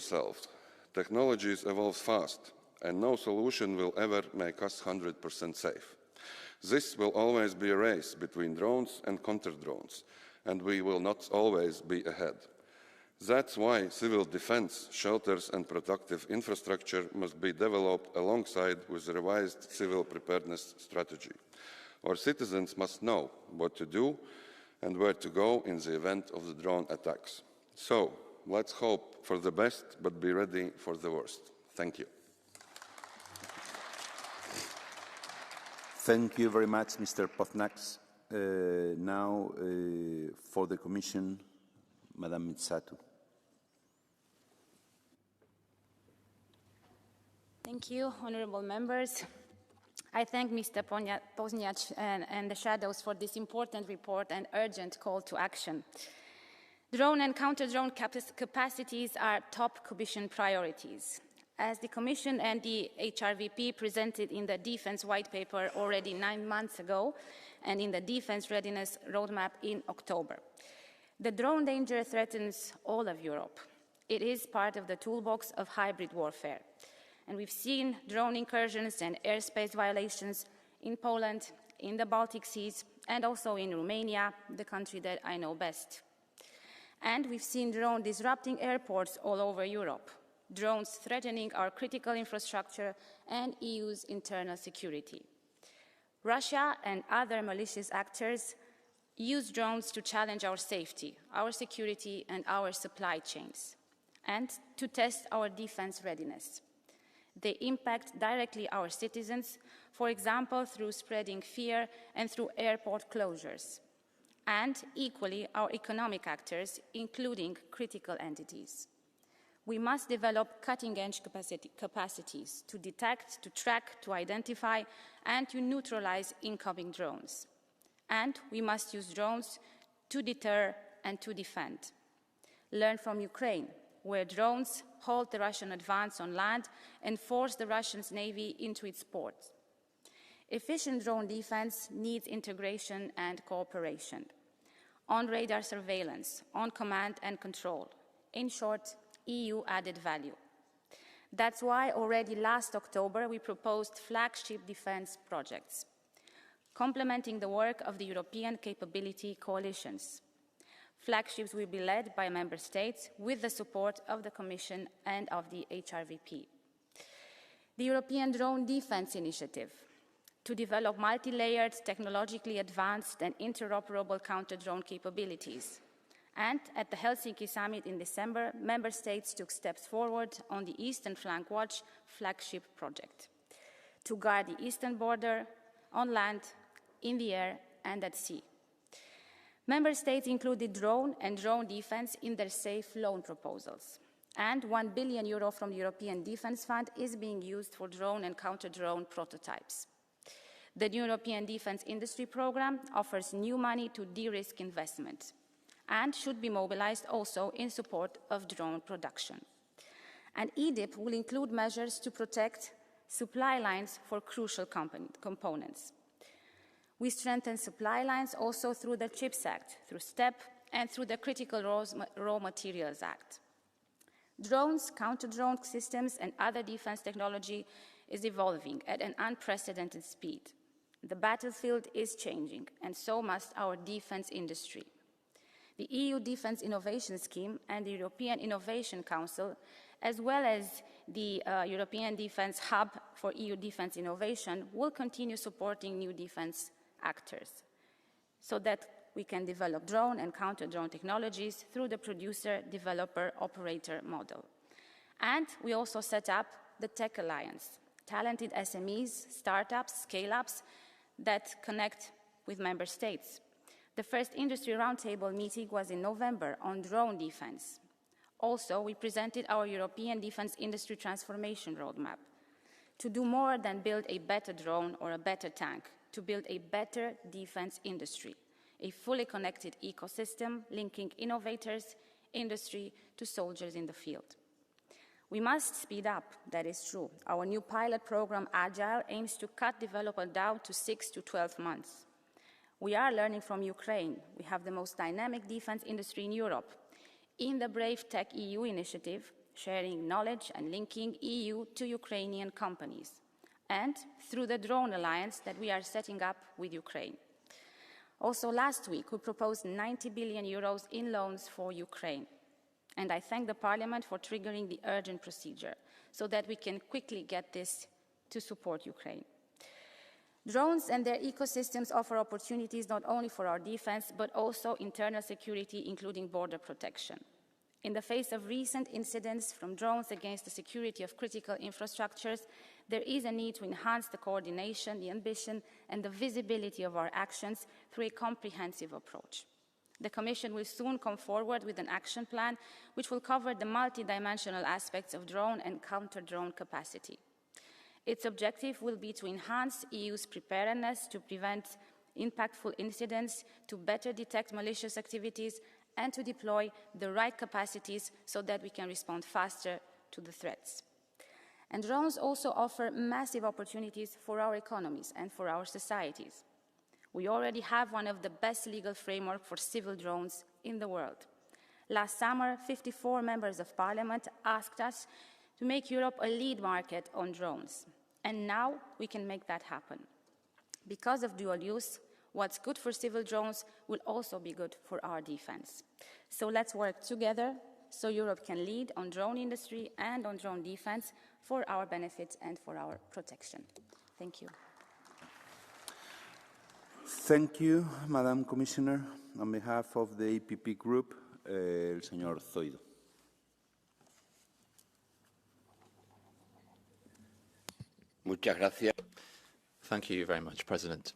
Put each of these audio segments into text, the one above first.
yourselves. Technologies evolve fast, and no solution will ever make us 100% safe. This will always be a race between drones and counter-drones, and we will not always be ahead. That's why civil defense, shelters and protective infrastructure must be developed alongside with a revised civil preparedness strategy. Our citizens must know what to do and where to go in the event of the drone attacks. So, let's hope for the best, but be ready for the worst. Thank you. Thank you very much, Mr. Pothnaks. Now, for the Commission, Madam Mitsatu. Thank you, honorable members. I thank Mr. Pozniak and the shadows for this important report and urgent call to action. Drone and counter-drone capacities are top Commission priorities. As the Commission and the HRVP presented in the Defense White Paper already 9 months ago and in the Defense Readiness Roadmap in October. The drone danger threatens all of Europe. It is part of the toolbox of hybrid warfare. And we've seen drone incursions and airspace violations in Poland, in the Baltic Seas, and also in Romania, the country that I know best. And we've seen drones disrupting airports all over Europe, drones threatening our critical infrastructure and EU's internal security. Russia and other malicious actors use drones to challenge our safety, our security, and our supply chains, and to test our defense readiness. They impact directly our citizens, for example, through spreading fear and through airport closures, and equally our economic actors, including critical entities. We must develop cutting-edge capacities to detect, to track, to identify, and to neutralize incoming drones. And we must use drones to deter and to defend. Learn from Ukraine, where drones halt the Russian advance on land and force the Russian Navy into its ports. Efficient drone defense needs integration and cooperation on radar surveillance, on command and control. In short, EU added value. That's why already last October we proposed flagship defense projects, complementing the work of the European capability coalitions. Flagships will be led by member states with the support of the Commission and of the HRVP. The European Drone Defense Initiative, to develop multi-layered, technologically advanced and interoperable counter-drone capabilities. And at the Helsinki summit in December, member states took steps forward on the Eastern Flank Watch flagship project to guard the eastern border on land, in the air, and at sea. Member states included drone and drone defense in their safe loan proposals. And €1 billion from the European Defence Fund is being used for drone and counter-drone prototypes. The new European Defence Industry Programme offers new money to de-risk investment and should be mobilized also in support of drone production. And EDIP will include measures to protect supply lines for crucial components. We strengthen supply lines also through the CHIPS Act, through STEP, and through the Critical Raw Materials Act. Drones, counter-drone systems, and other defense technology is evolving at an unprecedented speed. The battlefield is changing, and so must our defense industry. The EU Defense Innovation Scheme and the European Innovation Council, as well as the European Defense Hub for EU Defense Innovation, will continue supporting new defense actors so that we can develop drone and counter-drone technologies through the producer, developer, operator model. And we also set up the Tech Alliance, talented SMEs, startups, scale-ups that connect with member states. The first industry roundtable meeting was in November on drone defense. Also, we presented our European defense industry transformation roadmap to do more than build a better drone or a better tank, to build a better defense industry, a fully connected ecosystem linking innovators, industry to soldiers in the field. We must speed up, that is true. Our new pilot program, Agile, aims to cut development down to 6 to 12 months. We are learning from Ukraine. We have the most dynamic defense industry in Europe. In the Brave Tech EU initiative, sharing knowledge and linking EU to Ukrainian companies, and through the drone alliance that we are setting up with Ukraine. Also last week, we proposed 90 billion euros in loans for Ukraine. And I thank the Parliament for triggering the urgent procedure so that we can quickly get this to support Ukraine. Drones and their ecosystems offer opportunities not only for our defense, but also internal security, including border protection. In the face of recent incidents from drones against the security of critical infrastructures, there is a need to enhance the coordination, the ambition, and the visibility of our actions through a comprehensive approach. The Commission will soon come forward with an action plan which will cover the multidimensional aspects of drone and counter-drone capacity. Its objective will be to enhance EU's preparedness to prevent impactful incidents, to better detect malicious activities, and to deploy the right capacities so that we can respond faster to the threats. And drones also offer massive opportunities for our economies and for our societies. We already have one of the best legal frameworks for civil drones in the world. Last summer, 54 members of parliament asked us to make Europe a lead market on drones. And now we can make that happen. Because of dual use, what's good for civil drones will also be good for our defense. So let's work together so Europe can lead on drone industry and on drone defense for our benefit and for our protection. Thank you. Thank you, Madam Commissioner. On behalf of the APP Group, el señor Zoido. Muchas gracias. Thank you very much, President.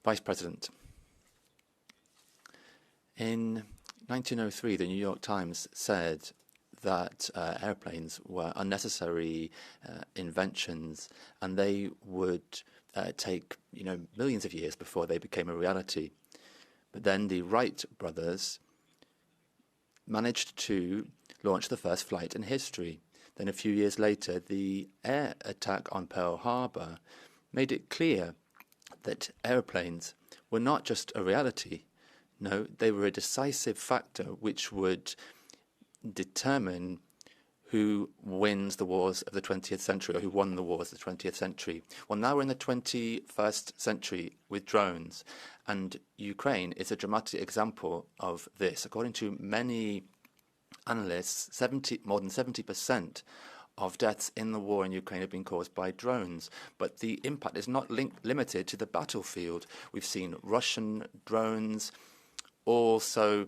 Vice President, in 1903, the New York Times said that airplanes were unnecessary inventions, and they would take, millions of years before they became a reality. But then the Wright brothers managed to launch the first flight in history. Then a few years later, the air attack on Pearl Harbor made it clear that airplanes were not just a reality. No, they were a decisive factor which would determine who wins the wars of the 20th century, or who won the wars of the 20th century. Well, now we're in the 21st century with drones, and Ukraine is a dramatic example of this. According to many analysts, more than 70% of deaths in the war in Ukraine have been caused by drones. But the impact is not limited to the battlefield. We've seen Russian drones also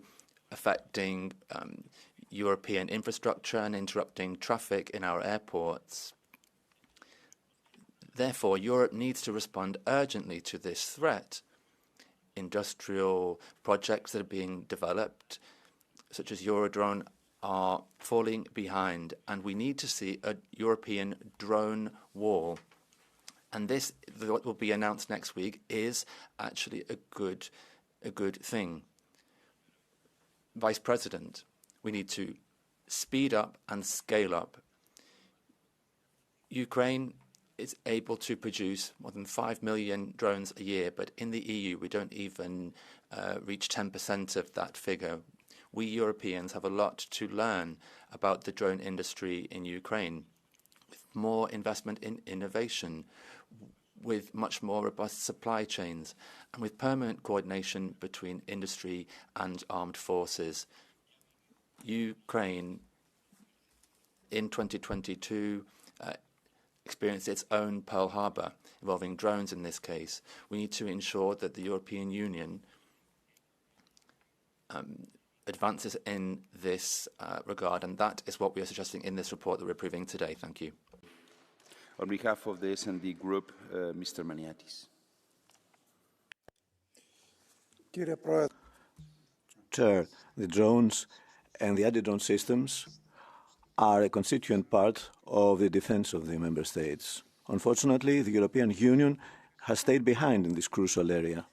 affecting European infrastructure and interrupting traffic in our airports. Therefore, Europe needs to respond urgently to this threat. Industrial projects that are being developed, such as Eurodrone, are falling behind, and we need to see a European drone wall. And this, what will be announced next week, is actually a good thing. Vice President, we need to speed up and scale up. Ukraine is able to produce more than 5 million drones a year, but in the EU we don't even reach 10% of that figure. We Europeans have a lot to learn about the drone industry in Ukraine, with more investment in innovation, with much more robust supply chains, and with permanent coordination between industry and armed forces. Ukraine, in 2022, experienced its own Pearl Harbor, involving drones in this case. We need to ensure that the European Union advances in this regard, and that is what we are suggesting in this report that we're approving today. Thank you. On behalf of the S&D Group, Mr. Maniatis. Chair, the drones and the anti-drone systems are a constituent part of the defense of the member states. Unfortunately, the European Union has stayed behind in this crucial area.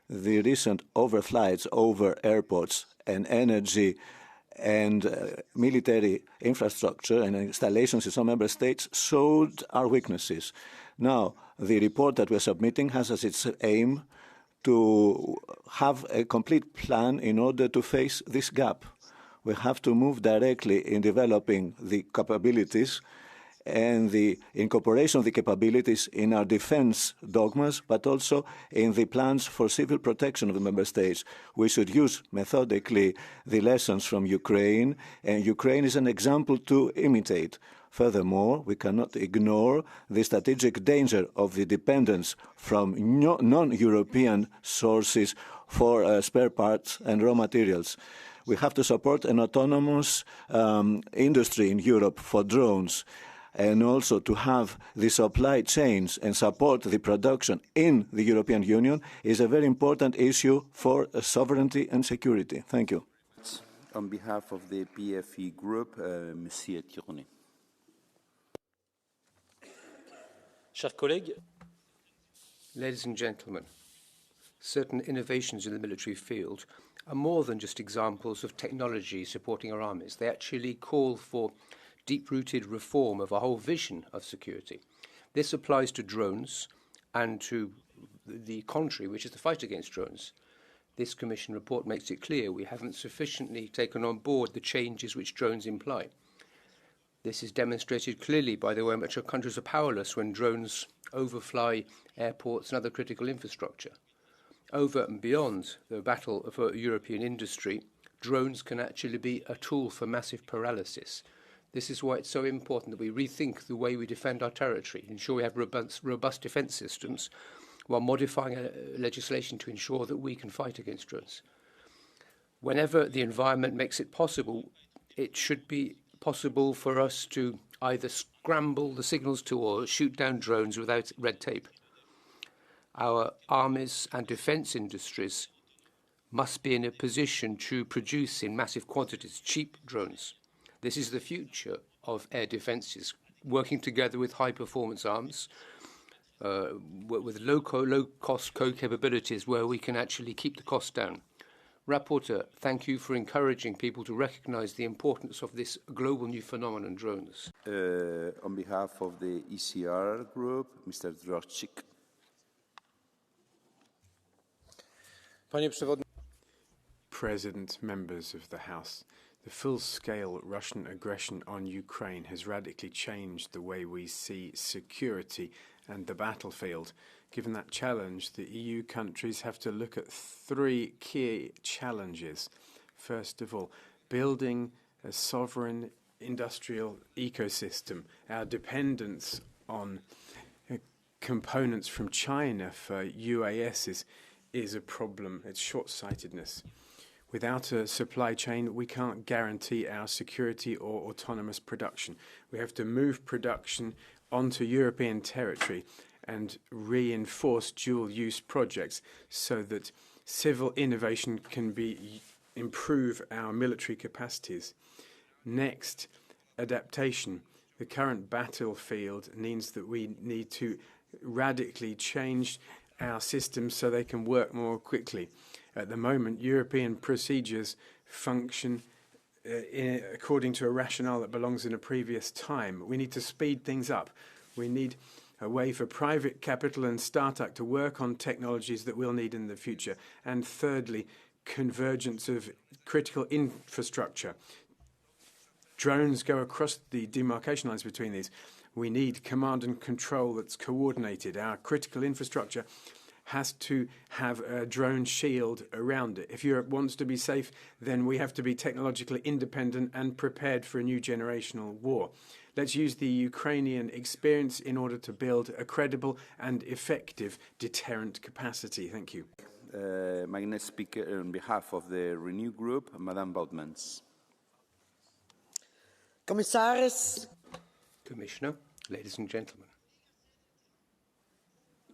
The recent overflights over airports and energy and military infrastructure and installations in some member states showed our weaknesses. Now, the report that we're submitting has as its aim to have a complete plan in order to face this gap. We have to move directly in developing the capabilities and the incorporation of the capabilities in our defense dogmas, but also in the plans for civil protection of the member states. We should use methodically the lessons from Ukraine, and Ukraine is an example to imitate. Furthermore, we cannot ignore the strategic danger of the dependence from non-European sources for spare parts and raw materials. We have to support an autonomous industry in Europe for drones, and also to have the supply chains and support the production in the European Union is a very important issue for sovereignty and security. Thank you. On behalf of the PFE group, Monsieur Tironi. Chers collègues, ladies and gentlemen, certain innovations in the military field are more than just examples of technology supporting our armies. They actually call for deep-rooted reform of our whole vision of security. This applies to drones and to the contrary, which is the fight against drones. This Commission report makes it clear we haven't sufficiently taken on board the changes which drones imply. This is demonstrated clearly by the way in which our countries are powerless when drones overfly airports and other critical infrastructure. Over and beyond the battle for European industry, drones can actually be a tool for massive paralysis. This is why it's so important that we rethink the way we defend our territory, ensure we have robust defence systems, while modifying legislation to ensure that we can fight against drones. Whenever the environment makes it possible, it should be possible for us to either scramble the signals to or shoot down drones without red tape. Our armies and defence industries must be in a position to produce in massive quantities cheap drones. This is the future of air defences, working together with high-performance arms, with low-cost co-capabilities where we can actually keep the cost down. Rapporteur, thank you for encouraging people to recognise the importance of this global new phenomenon, drones. On behalf of the ECR group, Mr. Dvorczyk. President, members of the House, the full-scale Russian aggression on Ukraine has radically changed the way we see security and the battlefield. Given that challenge, the EU countries have to look at three key challenges. First of all, building a sovereign industrial ecosystem. Our dependence on components from China for UAS is a problem. It's short-sightedness. Without a supply chain, we can't guarantee our security or autonomous production. We have to move production onto European territory and reinforce dual-use projects so that civil innovation can improve our military capacities. Next, adaptation. The current battlefield means that we need to radically change our systems so they can work more quickly. At the moment, European procedures function according to a rationale that belongs in a previous time. We need to speed things up. We need a way for private capital and startup to work on technologies that we'll need in the future. And thirdly, convergence of critical infrastructure. Drones go across the demarcation lines between these. We need command and control that's coordinated. Our critical infrastructure has to have a drone shield around it. If Europe wants to be safe, then we have to be technologically independent and prepared for a new generational war. Let's use the Ukrainian experience in order to build a credible and effective deterrent capacity. Thank you. My next speaker on behalf of the Renew Group, Madame Boutmans. Commissaris. Commissioner, ladies and gentlemen,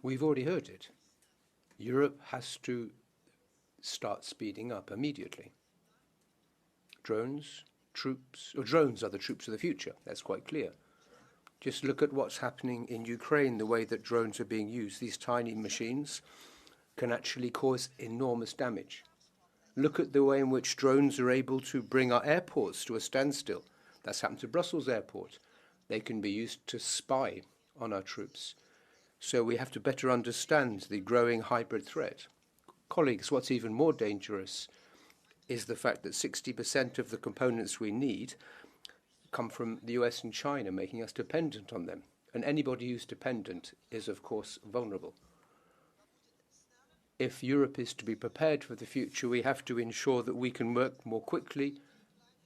we've already heard it. Europe has to start speeding up immediately. Drones are the troops of the future. That's quite clear. Just look at what's happening in Ukraine, the way that drones are being used. These tiny machines can actually cause enormous damage. Look at the way in which drones are able to bring our airports to a standstill. That's happened to Brussels Airport. They can be used to spy on our troops. So we have to better understand the growing hybrid threat. Colleagues, what's even more dangerous is the fact that 60% of the components we need come from the US and China, making us dependent on them. And anybody who's dependent is, of course, vulnerable. If Europe is to be prepared for the future, we have to ensure that we can work more quickly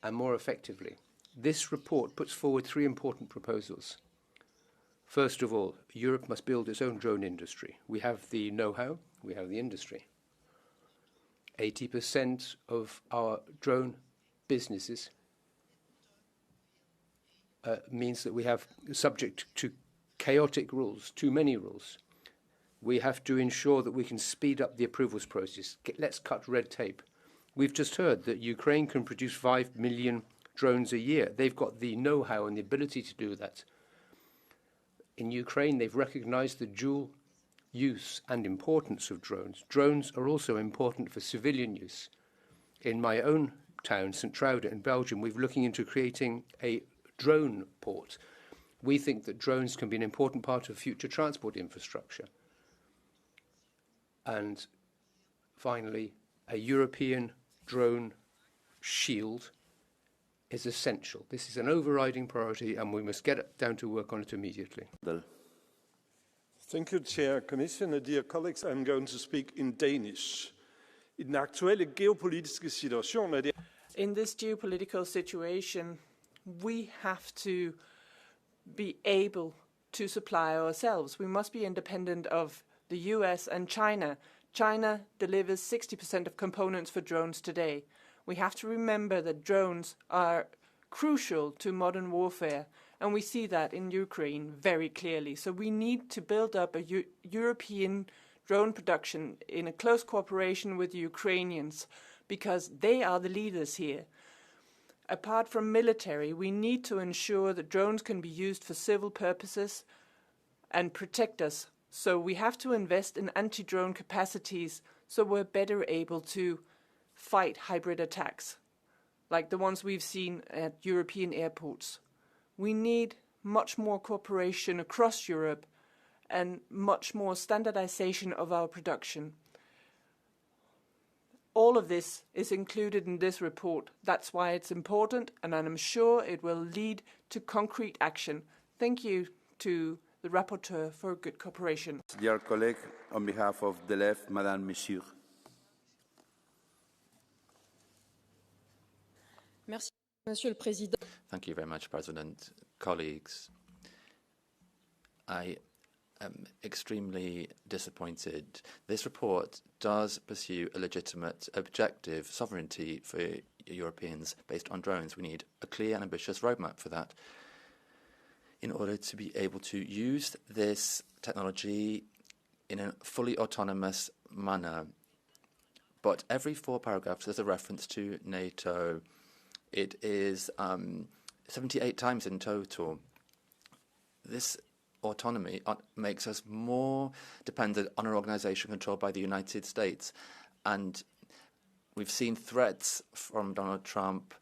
and more effectively. This report puts forward 3 important proposals. First of all, Europe must build its own drone industry. We have the know-how, we have the industry. 80% of our drone businesses means that we have subject to chaotic rules, too many rules. We have to ensure that we can speed up the approvals process. Let's cut red tape. We've just heard that Ukraine can produce 5 million drones a year. They've got the know-how and the ability to do that. In Ukraine, they've recognized the dual use and importance of drones. Drones are also important for civilian use. In my own town, St. Trauda in Belgium, we're looking into creating a drone port. We think that drones can be an important part of future transport infrastructure. And finally, a European drone shield is essential. This is an overriding priority, and we must get down to work on it immediately. Thank you, Chair. Commissioner, dear colleagues, I'm going to speak in Danish. I den aktuelle geopolitiske situation er det... In this geopolitical situation, we have to be able to supply ourselves. We must be independent of the US and China. China delivers 60% of components for drones today. We have to remember that drones are crucial to modern warfare, and we see that in Ukraine very clearly. So we need to build up a European drone production in a close cooperation with the Ukrainians, because they are the leaders here. Apart from military, we need to ensure that drones can be used for civil purposes and protect us. So we have to invest in anti-drone capacities so we're better able to fight hybrid attacks, like the ones we've seen at European airports. We need much more cooperation across Europe and much more standardization of our production. All of this is included in this report. That's why it's important, and I'm sure it will lead to concrete action. Thank you to the rapporteur for good cooperation. Dear colleague, on behalf of the left, Madame Monsieur. Merci, Monsieur le Président. Thank you very much, President. Colleagues, I am extremely disappointed. This report does pursue a legitimate objective, sovereignty for Europeans based on drones. We need a clear and ambitious roadmap for that in order to be able to use this technology in a fully autonomous manner. But every 4 paragraphs there's a reference to NATO. It is 78 times in total. This autonomy makes us more dependent on an organization controlled by the United States. And we've seen threats from Donald Trump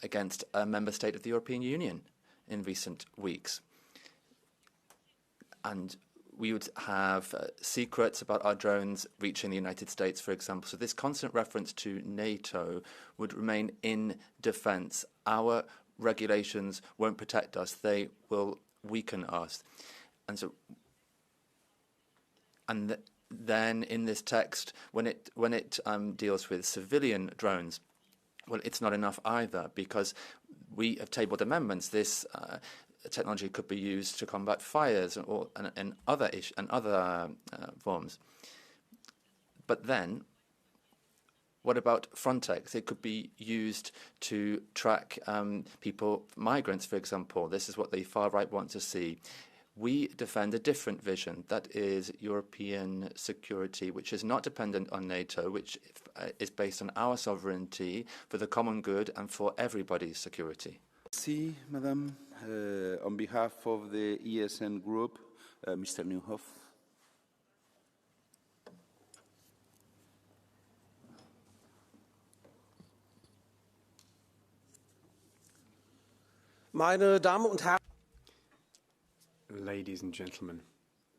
against a member state of the European Union in recent weeks. And we would have secrets about our drones reaching the United States, for example. So this constant reference to NATO would remain in defense. Our regulations won't protect us. They will weaken us. And so, then in this text, when it deals with civilian drones, well, it's not enough either, because we have tabled amendments. This technology could be used to combat fires and other forms. But then, what about Frontex? It could be used to track migrants, for example. This is what the far right want to see. We defend a different vision, that is European security, which is not dependent on NATO, which is based on our sovereignty for the common good and for everybody's security. Merci, Madame. On behalf of the ESN group, Mr. Newhoff. Meine Damen und Herren. Ladies and gentlemen,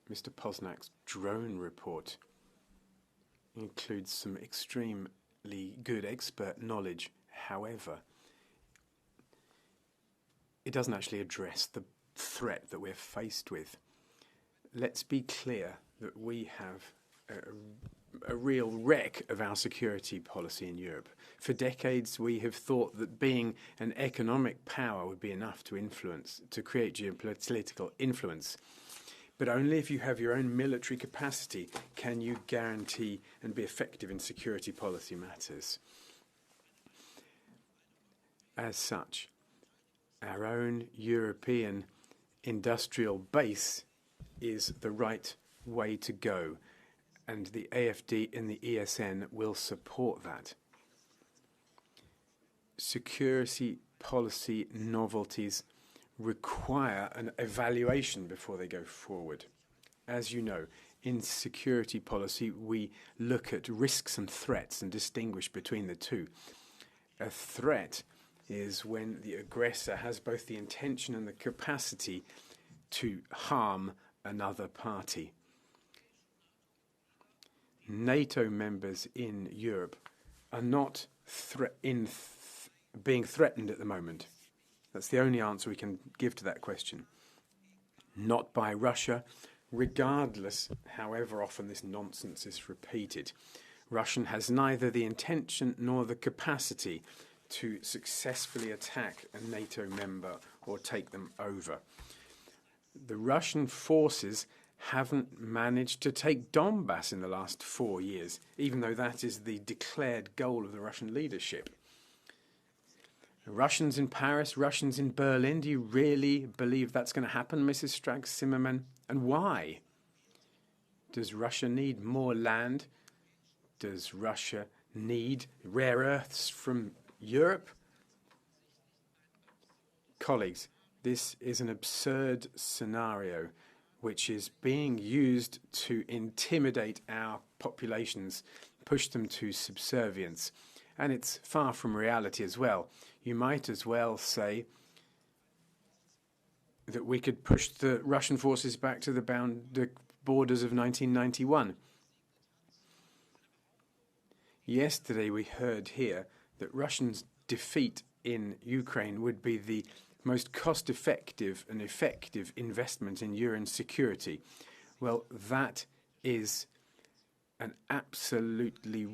Mr. Posnak's drone report includes some extreme good expert knowledge. However, it doesn't actually address the threat that we're faced with. Let's be clear that we have a real wreck of our security policy in Europe. For decades, we have thought that being an economic power would be enough to create geopolitical influence. But only if you have your own military capacity can you guarantee and be effective in security policy matters. As such, our own European industrial base is the right way to go, and the AFD and the ESN will support that. Security policy novelties require an evaluation before they go forward. As you know, in security policy, we look at risks and threats and distinguish between the two. A threat is when the aggressor has both the intention and the capacity to harm another party. NATO members in Europe are not being threatened at the moment. That's the only answer we can give to that question. Not by Russia, regardless however often this nonsense is repeated. Russia has neither the intention nor the capacity to successfully attack a NATO member or take them over. The Russian forces haven't managed to take Donbass in the last 4 years, even though that is the declared goal of the Russian leadership. Russians in Paris, Russians in Berlin, do you really believe that's going to happen, Mrs. Strack-Zimmerman? And why? Does Russia need more land? Does Russia need rare earths from Europe? Colleagues, this is an absurd scenario which is being used to intimidate our populations, push them to subservience. And it's far from reality as well. You might as well say that we could push the Russian forces back to the borders of 1991. Yesterday we heard here that Russia's defeat in Ukraine would be the most cost-effective and effective investment in European security. Well, that is an absolutely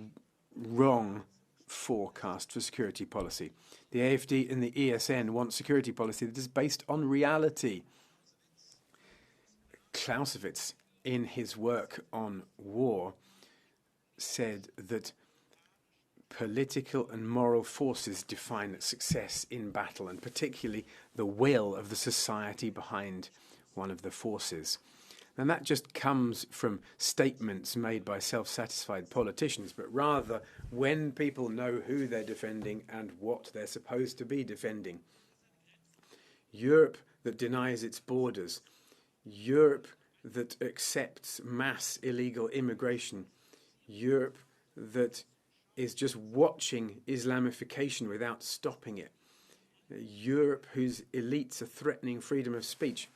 wrong forecast for security policy. The AFD and the ESN want security policy that is based on reality. Clausewitz, in his work on war, said that political and moral forces define success in battle, and particularly the will of the society behind one of the forces. And that just comes from statements made by self-satisfied politicians, but rather when people know who they're defending and what they're supposed to be defending. Europe that denies its borders, Europe that accepts mass illegal immigration, Europe that is just watching Islamification without stopping it. Europe whose elites are threatening freedom of speech.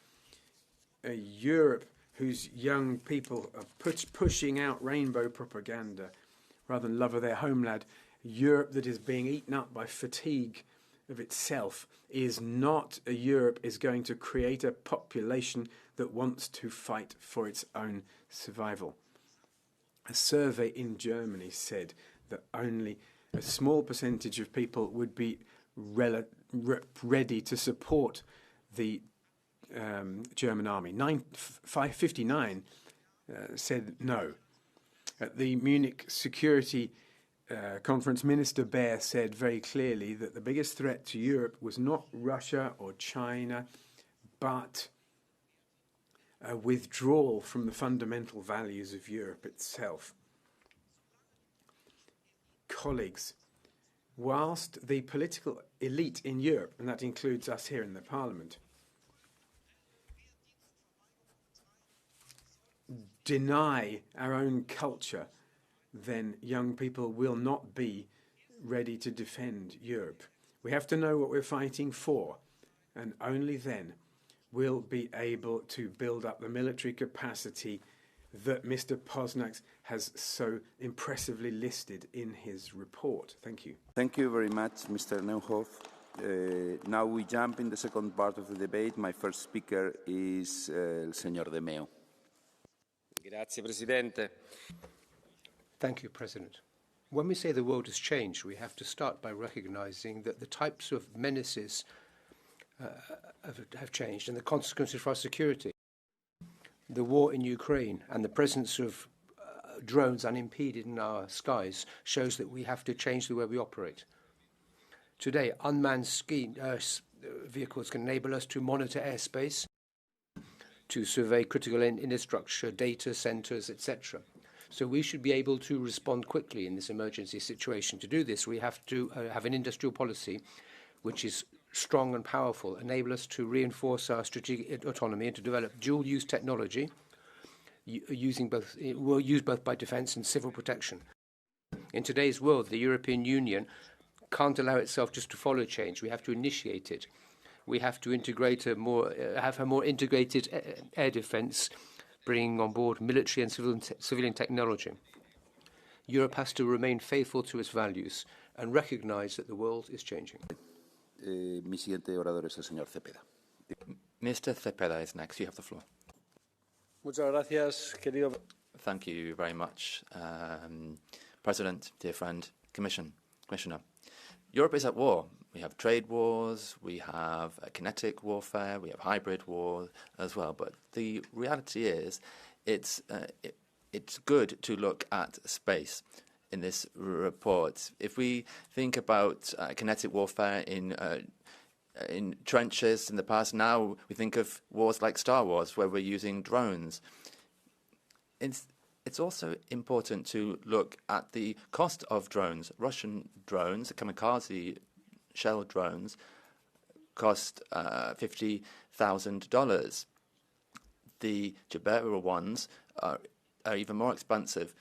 Europe whose young people are pushing out rainbow propaganda rather than love of their homeland. Europe that is being eaten up by fatigue of itself is not a Europe is going to create a population that wants to fight for its own survival. A survey in Germany said that only a small percentage of people would be ready to support the German army. 59 said no. At the Munich Security Conference, Minister Baer said very clearly that the biggest threat to Europe was not Russia or China, but a withdrawal from the fundamental values of Europe itself. Colleagues, whilst the political elite in Europe, and that includes us here in the Parliament, deny our own culture, then young people will not be ready to defend Europe. We have to know what we're fighting for, and only then we'll be able to build up the military capacity that Mr. Posnax has so impressively listed in his report. Thank you. Thank you very much, Mr. Neuhoff. Now we jump in the second part of the debate. My first speaker is el señor De Meo. Grazie, Presidente. Thank you, President. When we say the world has changed, we have to start by recognizing that the types of menaces have changed and the consequences for our security. The war in Ukraine and the presence of drones unimpeded in our skies shows that we have to change the way we operate. Today, unmanned vehicles can enable us to monitor airspace, to survey critical infrastructure, data centers, etc. So we should be able to respond quickly in this emergency situation. To do this, we have to have an industrial policy which is strong and powerful, enable us to reinforce our strategic autonomy and to develop dual-use technology, used both by defence and civil protection. In today's world, the European Union can't allow itself just to follow change. We have to initiate it. We have to integrate have a more integrated air defence, bringing on board military and civilian technology. Europe has to remain faithful to its values and recognise that the world is changing. Mi siguiente orador es el señor Cepeda. Mr. Cepeda is next. You have the floor. Muchas gracias, querido. Thank you very much, President, dear friend, Commissioner. Europe is at war. We have trade wars, we have kinetic warfare, we have hybrid war as well. But the reality is, it's good to look at space in this report. If we think about kinetic warfare in trenches in the past, now we think of wars like Star Wars, where we're using drones. It's also important to look at the cost of drones. Russian drones, kamikaze shell drones, cost $50,000. The Jabera ones are even more expensive,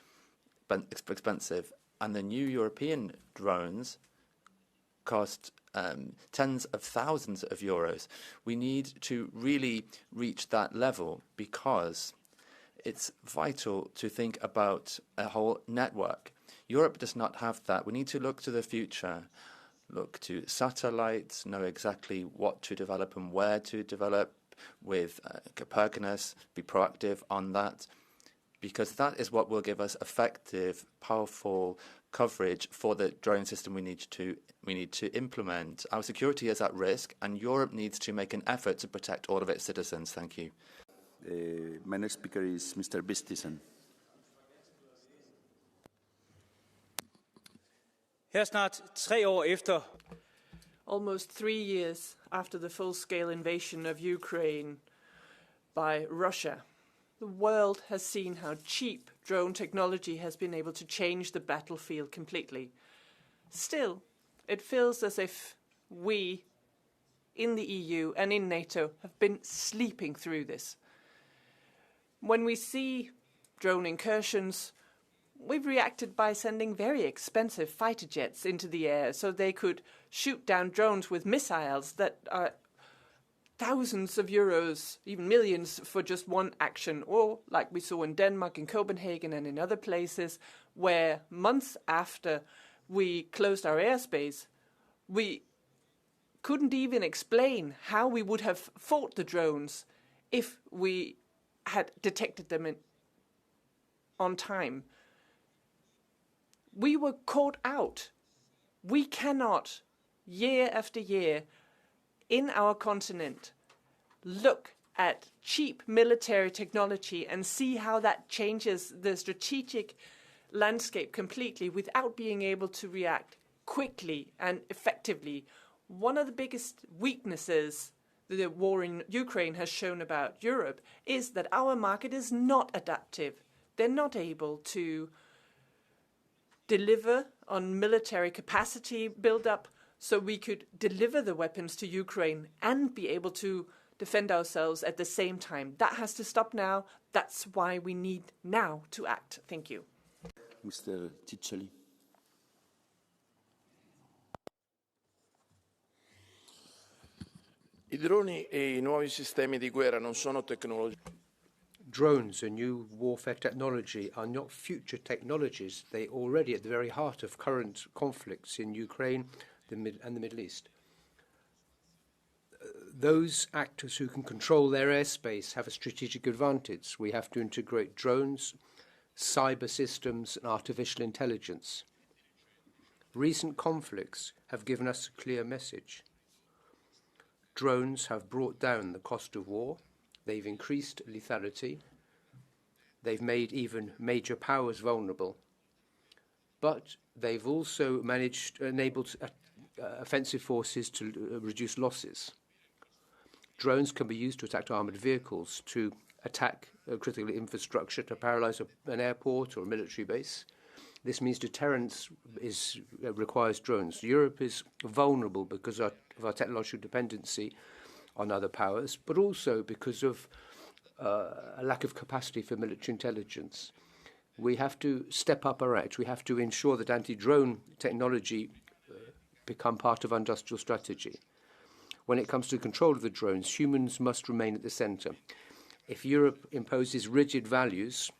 and the new European drones cost tens of thousands of euros. We need to really reach that level because it's vital to think about a whole network. Europe does not have that. We need to look to the future, look to satellites, know exactly what to develop and where to develop with Copernicus, be proactive on that, because that is what will give us effective, powerful coverage for the drone system we need to implement. Our security is at risk, and Europe needs to make an effort to protect all of its citizens. Thank you. My next speaker is Mr. Vistisen. Her snart 3 år efter. Almost 3 years after the full-scale invasion of Ukraine by Russia, the world has seen how cheap drone technology has been able to change the battlefield completely. Still, it feels as if we, in the EU and in NATO, have been sleeping through this. When we see drone incursions, we've reacted by sending very expensive fighter jets into the air so they could shoot down drones with missiles that are thousands of euros, even millions, for just one action. Or, like we saw in Denmark, in Copenhagen and in other places, where months after we closed our airspace, we couldn't even explain how we would have fought the drones if we had detected them on time. We were caught out. We cannot, year after year, in our continent, look at cheap military technology and see how that changes the strategic landscape completely without being able to react quickly and effectively. One of the biggest weaknesses the war in Ukraine has shown about Europe is that our market is not adaptive. They're not able to deliver on military capacity build-up so we could deliver the weapons to Ukraine and be able to defend ourselves at the same time. That has to stop now. That's why we need now to act. Thank you. Mr. Ciccioli. I droni e I nuovi sistemi di guerra non sono tecnologie. drones and new warfare technology are not future technologies. They're already at the very heart of current conflicts in Ukraine and the Middle East. Those actors who can control their airspace have a strategic advantage. We have to integrate drones, cyber systems, and artificial intelligence. Recent conflicts have given us a clear message. Drones have brought down the cost of war. They've increased lethality. They've made even major powers vulnerable. But they've also enabled offensive forces to reduce losses. Drones can be used to attack armoured vehicles, to attack critical infrastructure, to paralyse an airport or a military base. This means deterrence requires drones. Europe is vulnerable because of our technological dependency on other powers, but also because of a lack of capacity for military intelligence. We have to step up our act. We have to ensure that anti-drone technology become part of our industrial strategy. When it comes to control of the drones, humans must remain at the centre. If Europe imposes rigid values,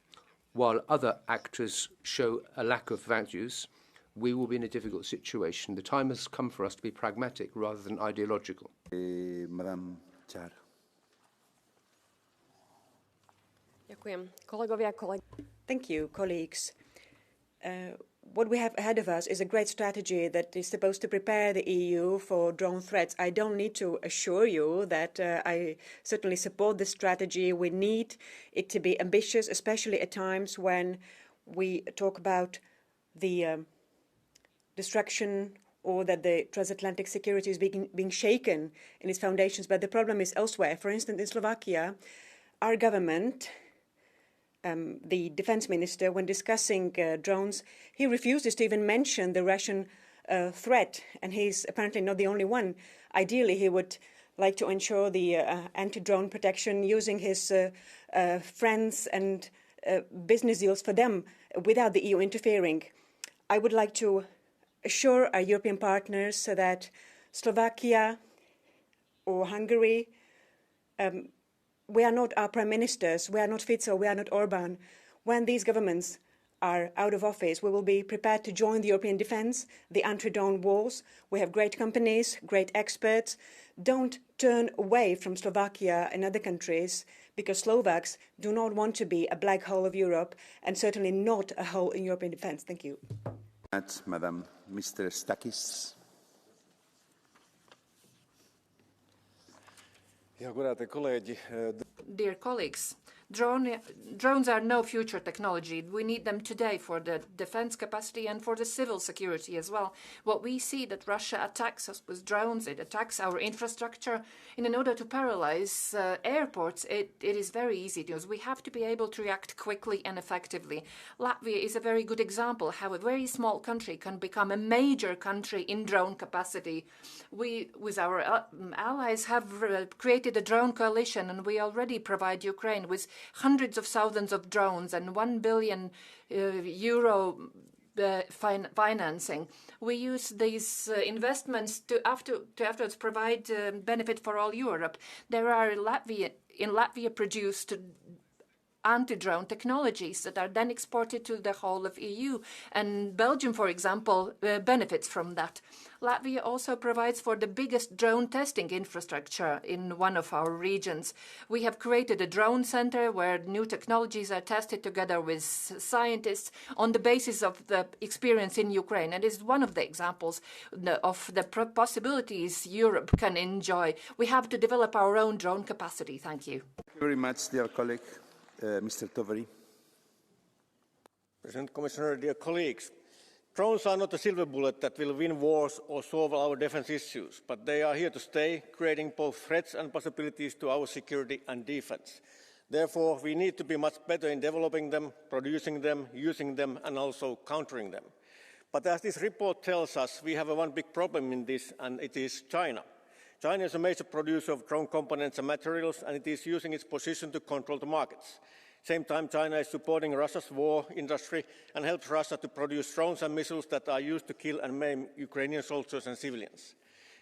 while other actors show a lack of values, we will be in a difficult situation. The time has come for us to be pragmatic rather than ideological. Madam Char. Thank you, colleagues. What we have ahead of us is a great strategy that is supposed to prepare the EU for drone threats. I don't need to assure you that I certainly support this strategy. We need it to be ambitious, especially at times when we talk about the destruction or that the transatlantic security is being shaken in its foundations. But the problem is elsewhere. For instance, in Slovakia, our government, the defense minister, when discussing drones, he refuses to even mention the Russian threat, and he's apparently not the only one. Ideally, he would like to ensure the anti-drone protection using his friends and business deals for them without the EU interfering. I would like to assure our European partners that Slovakia or Hungary, we are not our prime ministers, we are not Fico, we are not Orban. When these governments are out of office, we will be prepared to join the European defence, the anti-drone walls. We have great companies, great experts. Don't turn away from Slovakia and other countries, because Slovaks do not want to be a black hole of Europe, and certainly not a hole in European defence. Thank you. Madam. Mr. Stakis. Dear colleagues, drones are no future technology. We need them today for the defense capacity and for the civil security as well. What we see that Russia attacks us with drones, it attacks our infrastructure. And in order to paralyze airports, it is very easy to use. We have to be able to react quickly and effectively. Latvia is a very good example how a very small country can become a major country in drone capacity. We, with our allies, have created a drone coalition, and we already provide Ukraine with hundreds of thousands of drones and €1 billion financing. We use these investments to afterwards provide benefit for all Europe. There are in Latvia produced anti-drone technologies that are then exported to the whole of EU. And Belgium, for example, benefits from that. Latvia also provides for the biggest drone testing infrastructure in one of our regions. We have created a drone center where new technologies are tested together with scientists on the basis of the experience in Ukraine. And it's one of the examples of the possibilities Europe can enjoy. We have to develop our own drone capacity. Thank you. Thank you very much, dear colleague. Mr. Tovary. President, Commissioner, dear colleagues, drones are not a silver bullet that will win wars or solve our defense issues, but they are here to stay, creating both threats and possibilities to our security and defense. Therefore, we need to be much better in developing them, producing them, using them, and also countering them. But as this report tells us, we have one big problem in this, and it is China. China is a major producer of drone components and materials, and it is using its position to control the markets. At the same time, China is supporting Russia's war industry and helps Russia to produce drones and missiles that are used to kill and maim Ukrainian soldiers and civilians.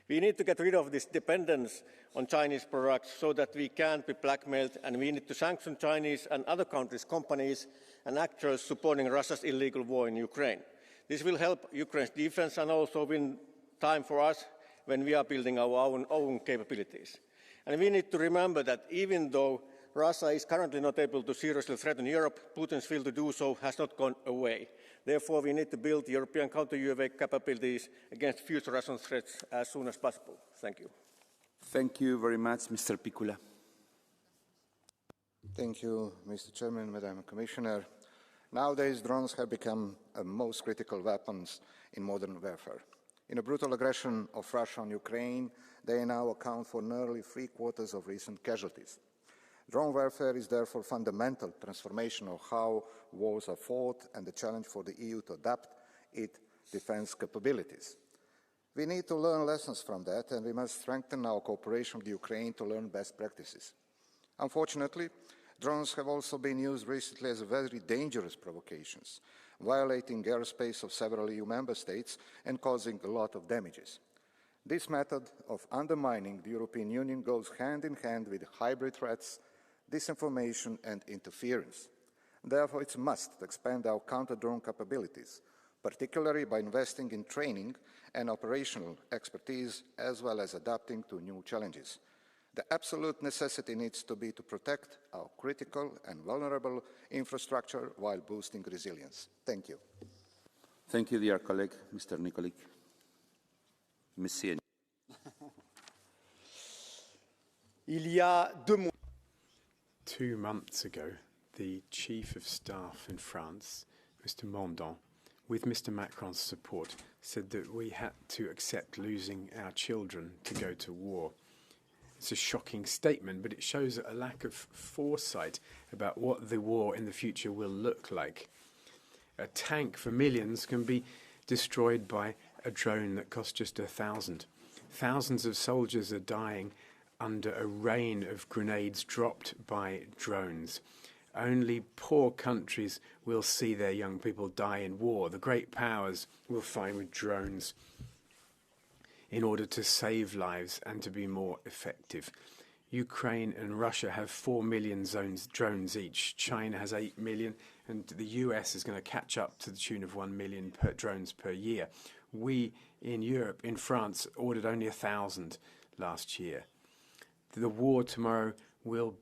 We need to get rid of this dependence on Chinese products so that we can't be blackmailed, and we need to sanction Chinese and other countries' companies and actors supporting Russia's illegal war in Ukraine. This will help Ukraine's defense and also win time for us when we are building our own capabilities. And we need to remember that even though Russia is currently not able to seriously threaten Europe, Putin's will to do so has not gone away. Therefore, we need to build European counter-UAV capabilities against future Russian threats as soon as possible. Thank you. Thank you very much, Mr. Picula. Thank you, Mr. Chairman, Madam Commissioner. Nowadays, drones have become most critical weapons in modern warfare. In a brutal aggression of Russia on Ukraine, they now account for nearly 3/4 of recent casualties. Drone warfare is therefore a fundamental transformation of how wars are fought and the challenge for the EU to adapt its defense capabilities. We need to learn lessons from that, and we must strengthen our cooperation with Ukraine to learn best practices. Unfortunately, drones have also been used recently as very dangerous provocations, violating airspace of several EU member states and causing a lot of damages. This method of undermining the European Union goes hand in hand with hybrid threats, disinformation and interference. Therefore, it's a must to expand our counter-drone capabilities, particularly by investing in training and operational expertise, as well as adapting to new challenges. The absolute necessity needs to be to protect our critical and vulnerable infrastructure while boosting resilience. Thank you. Thank you, dear colleague, Mr. Nikolic. Monsieur. Il y a 2 mois. 2 months ago, the Chief of Staff in France, Mr. Mandon, with Mr. Macron's support, said that we had to accept losing our children to go to war. It's a shocking statement, but it shows a lack of foresight about what the war in the future will look like. A tank for millions can be destroyed by a drone that costs just 1,000. Thousands of soldiers are dying under a rain of grenades dropped by drones. Only poor countries will see their young people die in war. The great powers will fight with drones in order to save lives and to be more effective. Ukraine and Russia have 4 million drones each. China has 8 million, and the US is going to catch up to the tune of 1 million drones per year. We in Europe, in France, ordered only 1,000 last year. The war tomorrow will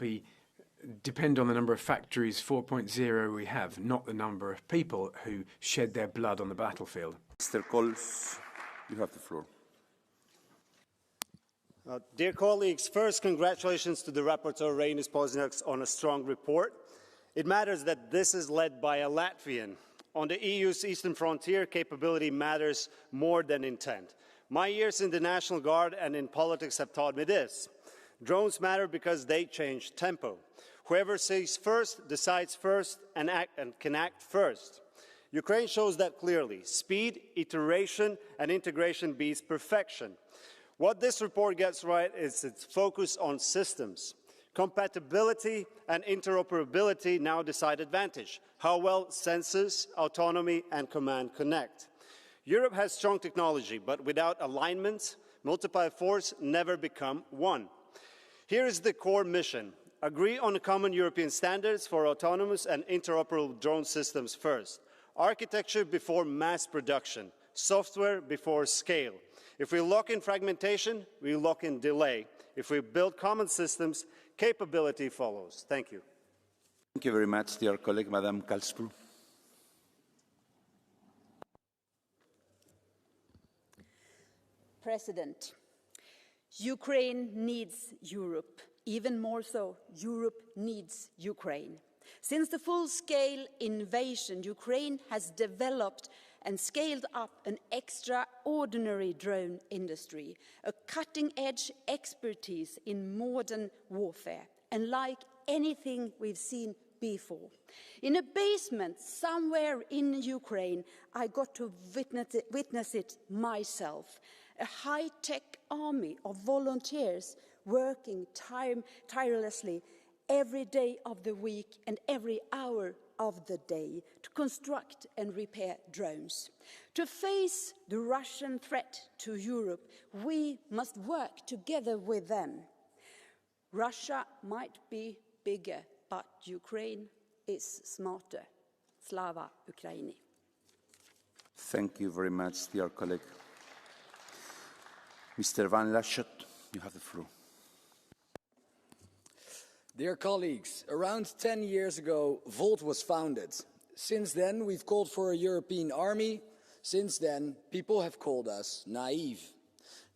depend on the number of factories 4.0 we have, not the number of people who shed their blood on the battlefield. Mr. Coles, you have the floor. Dear colleagues, first, congratulations to the rapporteur, Readiness Pozniaks, on a strong report. It matters that this is led by a Latvian. On the EU's eastern frontier, capability matters more than intent. My years in the National Guard and in politics have taught me this. Drones matter because they change tempo. Whoever sees first, decides first, and can act first. Ukraine shows that clearly. Speed, iteration, and integration beats perfection. What this report gets right is its focus on systems. Compatibility and interoperability now decide advantage. How well sensors, autonomy, and command connect. Europe has strong technology, but without alignment, multiplied force never become one. Here is the core mission. Agree on common European standards for autonomous and interoperable drone systems first. Architecture before mass production. Software before scale. If we lock in fragmentation, we lock in delay. If we build common systems, capability follows. Thank you. Thank you very much, dear colleague, Madame Kalsprou. President, Ukraine needs Europe. Even more so, Europe needs Ukraine. Since the full-scale invasion, Ukraine has developed and scaled up an extraordinary drone industry, a cutting-edge expertise in modern warfare, unlike anything we've seen before. In a basement somewhere in Ukraine, I got to witness it myself, a high-tech army of volunteers working tirelessly every day of the week and every hour of the day to construct and repair drones. To face the Russian threat to Europe, we must work together with them. Russia might be bigger, but Ukraine is smarter. Slava Ukraini. Thank you very much, dear colleague. Mr. Van Lashet, you have the floor. Dear colleagues, around 10 years ago, Volt was founded. Since then, we've called for a European army. Since then, people have called us naive.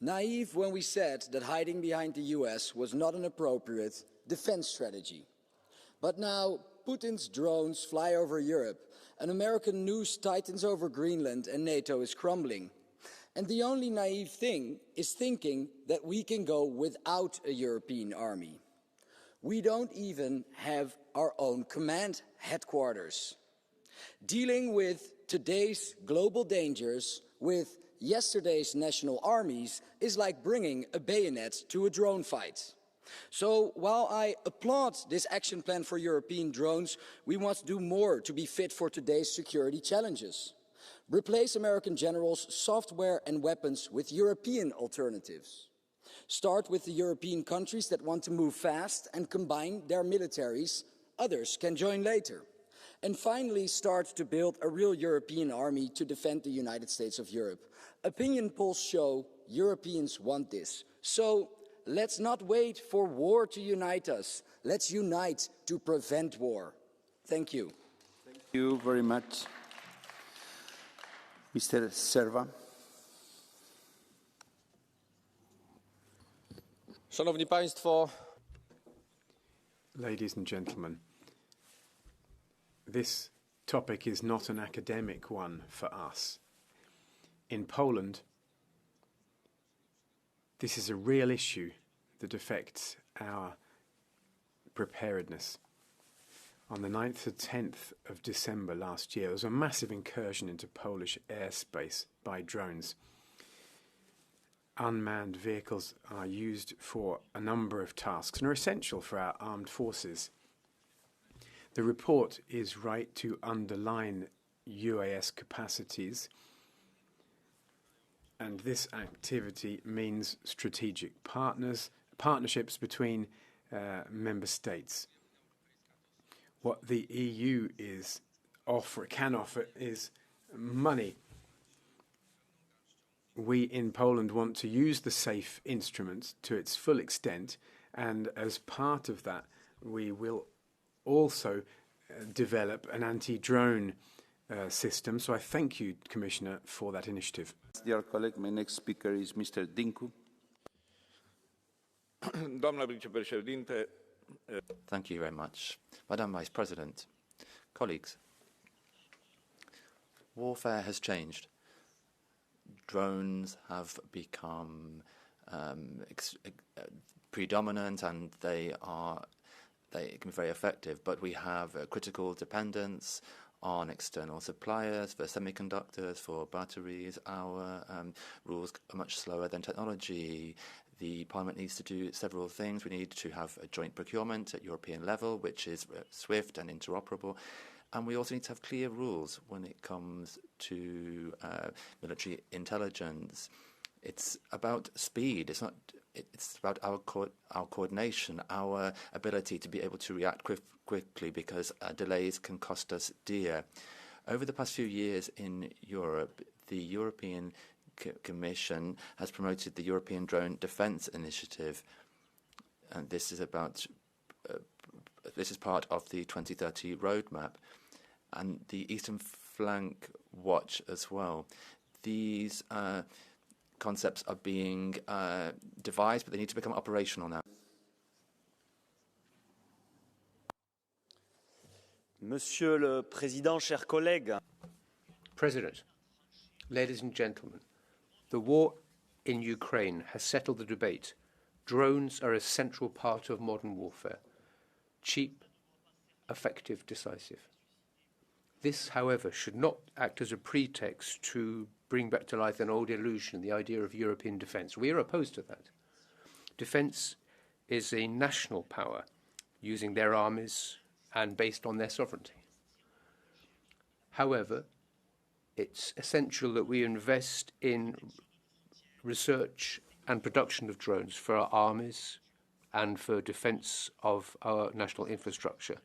Naive when we said that hiding behind the US was not an appropriate defense strategy. But now, Putin's drones fly over Europe, and American noose tightens over Greenland, and NATO is crumbling. And the only naive thing is thinking that we can go without a European army. We don't even have our own command headquarters. Dealing with today's global dangers with yesterday's national armies is like bringing a bayonet to a drone fight. So while I applaud this action plan for European drones, we must do more to be fit for today's security challenges. Replace American generals' software and weapons with European alternatives. Start with the European countries that want to move fast and combine their militaries. Others can join later. And finally, start to build a real European army to defend the United States of Europe. Opinion polls show Europeans want this. So let's not wait for war to unite us. Let's unite to prevent war. Thank you. Thank you very much. Mr. Serva. Szanowni Państwo. Ladies and gentlemen, this topic is not an academic one for us. In Poland, this is a real issue that affects our preparedness. On the 9th to 10th of December last year, there was a massive incursion into Polish airspace by drones. Unmanned vehicles are used for a number of tasks and are essential for our armed forces. The report is right to underline UAS capacities, and this activity means strategic partnerships between member states. What the EU can offer is money. We in Poland want to use the SAFE instrument to its full extent, and as part of that, we will also develop an anti-drone system. So I thank you, Commissioner, for that initiative. Dear colleague, my next speaker is Mr. Dinku. Thank you very much. Madam Vice President, colleagues, warfare has changed. Drones have become predominant, and they can be very effective, but we have a critical dependence on external suppliers for semiconductors, for batteries. Our rules are much slower than technology. The Parliament needs to do several things. We need to have a joint procurement at European level, which is swift and interoperable. And we also need to have clear rules when it comes to military intelligence. It's about speed. It's about our coordination, our ability to be able to react quickly, because delays can cost us dear. Over the past few years in Europe, the European Commission has promoted the European Drone Defence Initiative, and this is part of the 2030 roadmap, and the Eastern Flank Watch as well. These concepts are being devised, but they need to become operational now. Monsieur le Président, chers collègues. President, ladies and gentlemen, the war in Ukraine has settled the debate. Drones are a central part of modern warfare. Cheap, effective, decisive. This, however, should not act as a pretext to bring back to life an old illusion, the idea of European defence. We are opposed to that. Defence is a national power. using their armies and based on their sovereignty. However, it's essential that we invest in research and production of drones for our armies and for defence of our national infrastructure.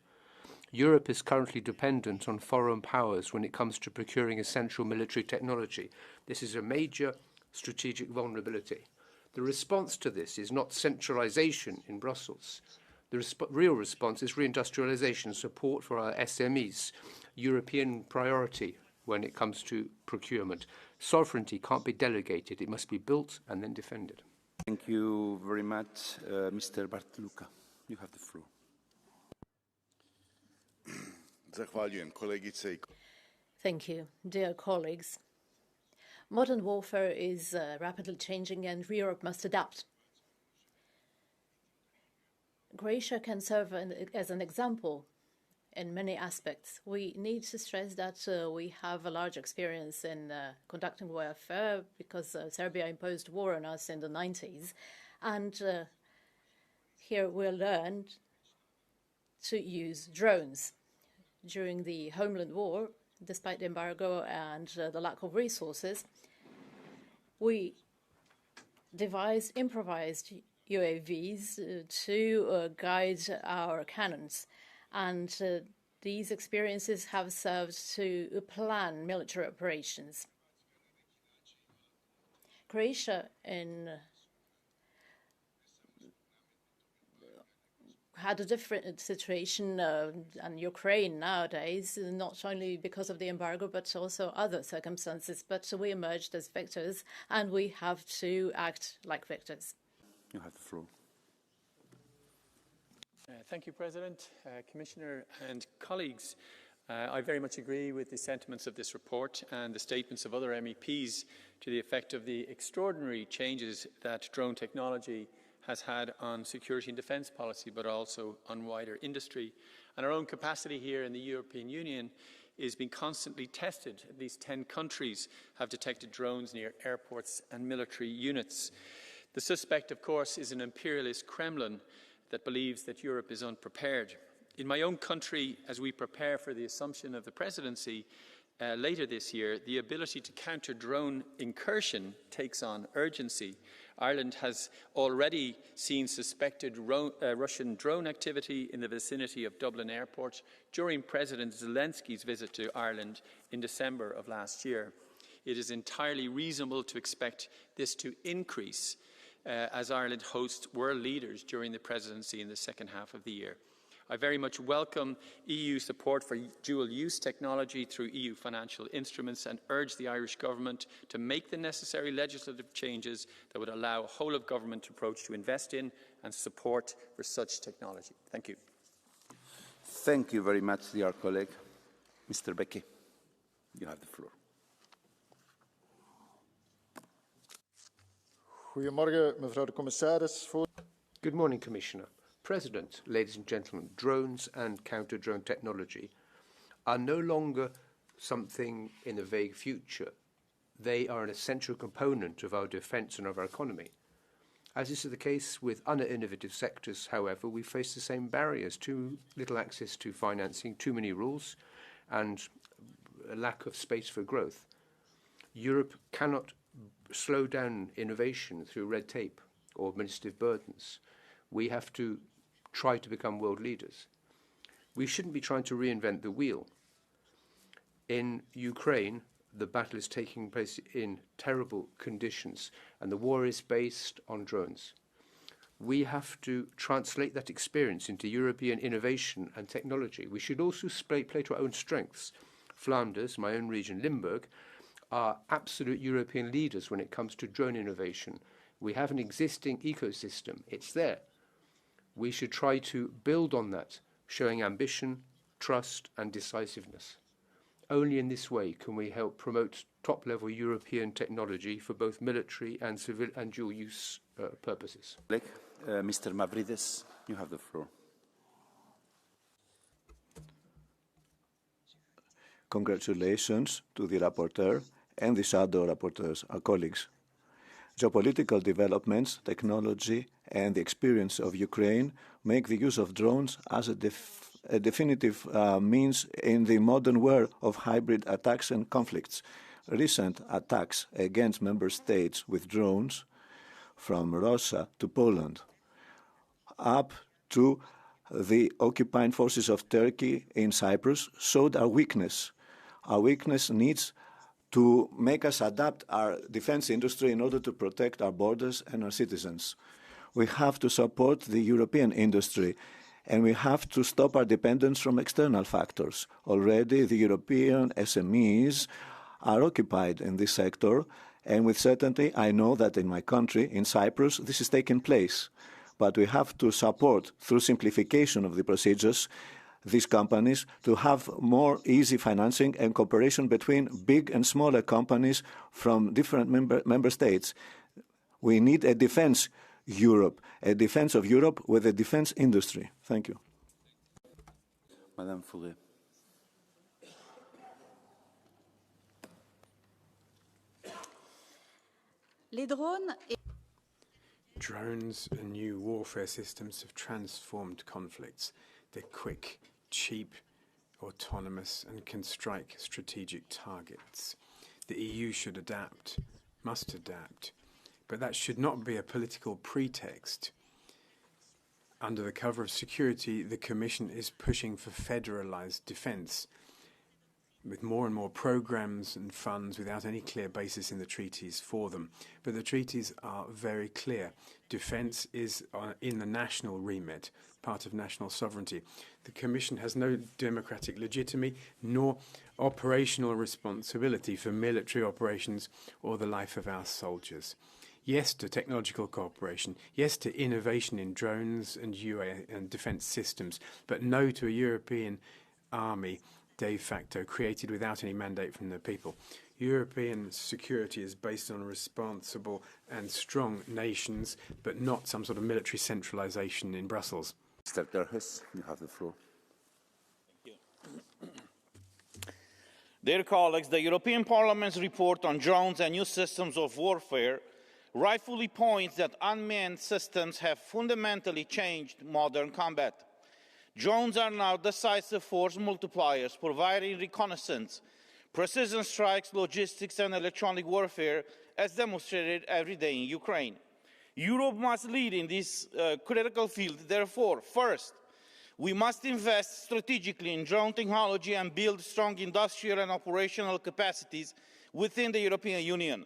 Europe is currently dependent on foreign powers when it comes to procuring essential military technology. This is a major strategic vulnerability. The response to this is not centralisation in Brussels. The real response is reindustrialisation, support for our SMEs, European priority when it comes to procurement. Sovereignty can't be delegated. It must be built and then defended. Thank you very much. Mr. Bartluka, you have the floor. Thank you, dear colleagues. Modern warfare is rapidly changing and Europe must adapt. Croatia can serve as an example in many aspects. We need to stress that we have a large experience in conducting warfare because Serbia imposed war on us in the 90s. And here we learned to use drones. During the Homeland War, despite the embargo and the lack of resources, we devised improvised UAVs to guide our cannons. And these experiences have served to plan military operations. Croatia had a different situation than Ukraine nowadays, not only because of the embargo, but also other circumstances. But we emerged as victors, and we have to act like victors. You have the floor. Thank you, President, Commissioner and colleagues. I very much agree with the sentiments of this report and the statements of other MEPs to the effect of the extraordinary changes that drone technology has had on security and defence policy, but also on wider industry. And our own capacity here in the European Union is being constantly tested. At least 10 countries have detected drones near airports and military units. The suspect, of course, is an imperialist Kremlin that believes that Europe is unprepared. In my own country, as we prepare for the assumption of the presidency later this year, the ability to counter drone incursion takes on urgency. Ireland has already seen suspected Russian drone activity in the vicinity of Dublin Airport during President Zelensky's visit to Ireland in December of last year. It is entirely reasonable to expect this to increase as Ireland hosts world leaders during the presidency in the second half of the year. I very much welcome EU support for dual-use technology through EU financial instruments and urge the Irish Government to make the necessary legislative changes that would allow a whole-of-government approach to invest in and support for such technology. Thank you. Thank you very much, dear colleague. Mr. Becky, you have the floor. Good morning, Commissioner. President, ladies and gentlemen, drones and counter-drone technology are no longer something in the vague future. They are an essential component of our defence and of our economy. As is the case with other innovative sectors, however, we face the same barriers: too little access to financing, too many rules, and a lack of space for growth. Europe cannot slow down innovation through red tape or administrative burdens. We have to try to become world leaders. We shouldn't be trying to reinvent the wheel. In Ukraine, the battle is taking place in terrible conditions, and the war is based on drones. We have to translate that experience into European innovation and technology. We should also play to our own strengths. Flanders, my own region, Limburg, are absolute European leaders when it comes to drone innovation. We have an existing ecosystem. It's there. We should try to build on that, showing ambition, trust, and decisiveness. Only in this way can we help promote top-level European technology for both military and civil and dual-use purposes. Mr. Mavridis, you have the floor. Congratulations to the rapporteur and the shadow rapporteurs, our colleagues. Geopolitical developments, technology, and the experience of Ukraine make the use of drones as a definitive means in the modern war of hybrid attacks and conflicts. Recent attacks against member states with drones, from Russia to Poland, up to the occupying forces of Turkey in Cyprus, showed our weakness. Our weakness needs to make us adapt our defense industry in order to protect our borders and our citizens. We have to support the European industry, and we have to stop our dependence from external factors. Already, the European SMEs are occupied in this sector, and with certainty, I know that in my country, in Cyprus, this is taking place. But we have to support, through simplification of the procedures, these companies to have more easy financing and cooperation between big and smaller companies from different member states. We need a defense Europe, a defense of Europe with a defense industry. Thank you. Madame Fourier. Drones and new warfare systems have transformed conflicts. They're quick, cheap, autonomous, and can strike strategic targets. The EU should adapt, must adapt, but that should not be a political pretext. Under the cover of security, the Commission is pushing for federalized defense, with more and more programs and funds without any clear basis in the treaties for them. But the treaties are very clear. Defense is in the national remit, part of national sovereignty. The Commission has no democratic legitimacy nor operational responsibility for military operations or the life of our soldiers. Yes to technological cooperation, yes to innovation in drones and UA and defense systems, but no to a European army de facto, created without any mandate from the people. European security is based on responsible and strong nations, but not some sort of military centralization in Brussels. Mr. Terhes, you have the floor. Dear colleagues, the European Parliament's report on drones and new systems of warfare rightfully points that unmanned systems have fundamentally changed modern combat. Drones are now decisive force multipliers, providing reconnaissance, precision strikes, logistics, and electronic warfare, as demonstrated every day in Ukraine. Europe must lead in this critical field. Therefore, first, we must invest strategically in drone technology and build strong industrial and operational capacities within the European Union.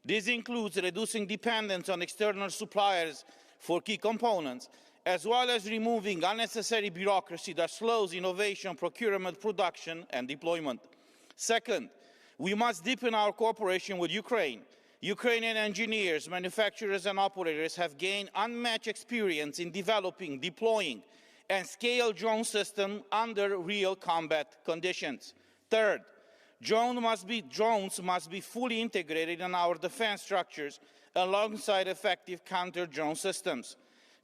This includes reducing dependence on external suppliers for key components, as well as removing unnecessary bureaucracy that slows innovation, procurement, production, and deployment. Second, we must deepen our cooperation with Ukraine. Ukrainian engineers, manufacturers, and operators have gained unmatched experience in developing, deploying, and scale drone systems under real combat conditions. Third, drones must be fully integrated in our defense structures alongside effective counter-drone systems.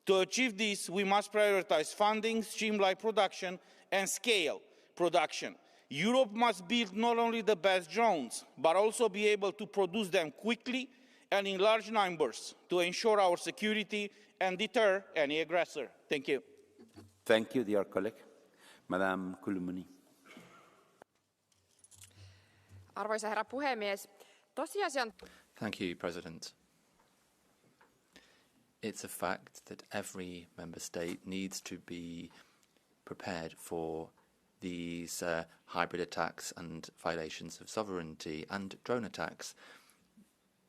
To achieve this, we must prioritize funding, streamline production, and scale production. Europe must build not only the best drones, but also be able to produce them quickly and in large numbers to ensure our security and deter any aggressor. Thank you. Thank you, dear colleague. Madame Kulumuni. Arvoisa herra puhemies, tosiasian... Thank you, President. It's a fact that every member state needs to be prepared for these hybrid attacks and violations of sovereignty and drone attacks.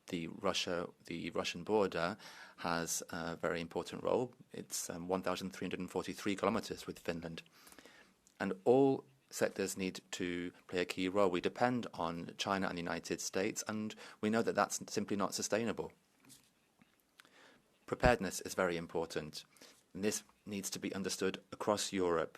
The Russian border has a very important role. It's 1,343 kilometers with Finland. And all sectors need to play a key role. We depend on China and the United States, and we know that that's simply not sustainable. Preparedness is very important, and this needs to be understood across Europe.